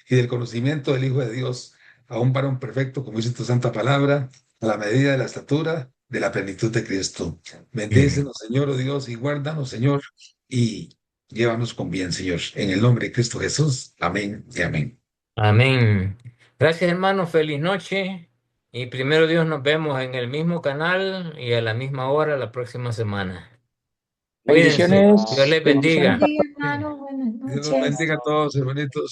Speaker 2: y del conocimiento del Hijo de Dios, a un varón perfecto, como dice tu santa palabra, a la medida de la estatura de la plenitud de Cristo. Bendícenos, Señor, oh Dios, y guárdanos, Señor, y llévanos con bien, Señor. En el nombre de Cristo Jesús. Amén y amén.
Speaker 1: Amén. Gracias, hermano. Feliz noche. Y primero Dios, nos vemos en el mismo canal y a la misma hora la próxima semana. Cuídense. Dios
Speaker 5: Bendiciones,
Speaker 1: les
Speaker 5: bendiciones.
Speaker 1: bendiga.
Speaker 6: Bendiga, hermano. Buenas
Speaker 2: Dios los
Speaker 6: noches.
Speaker 2: bendiga a todos, hermanitos.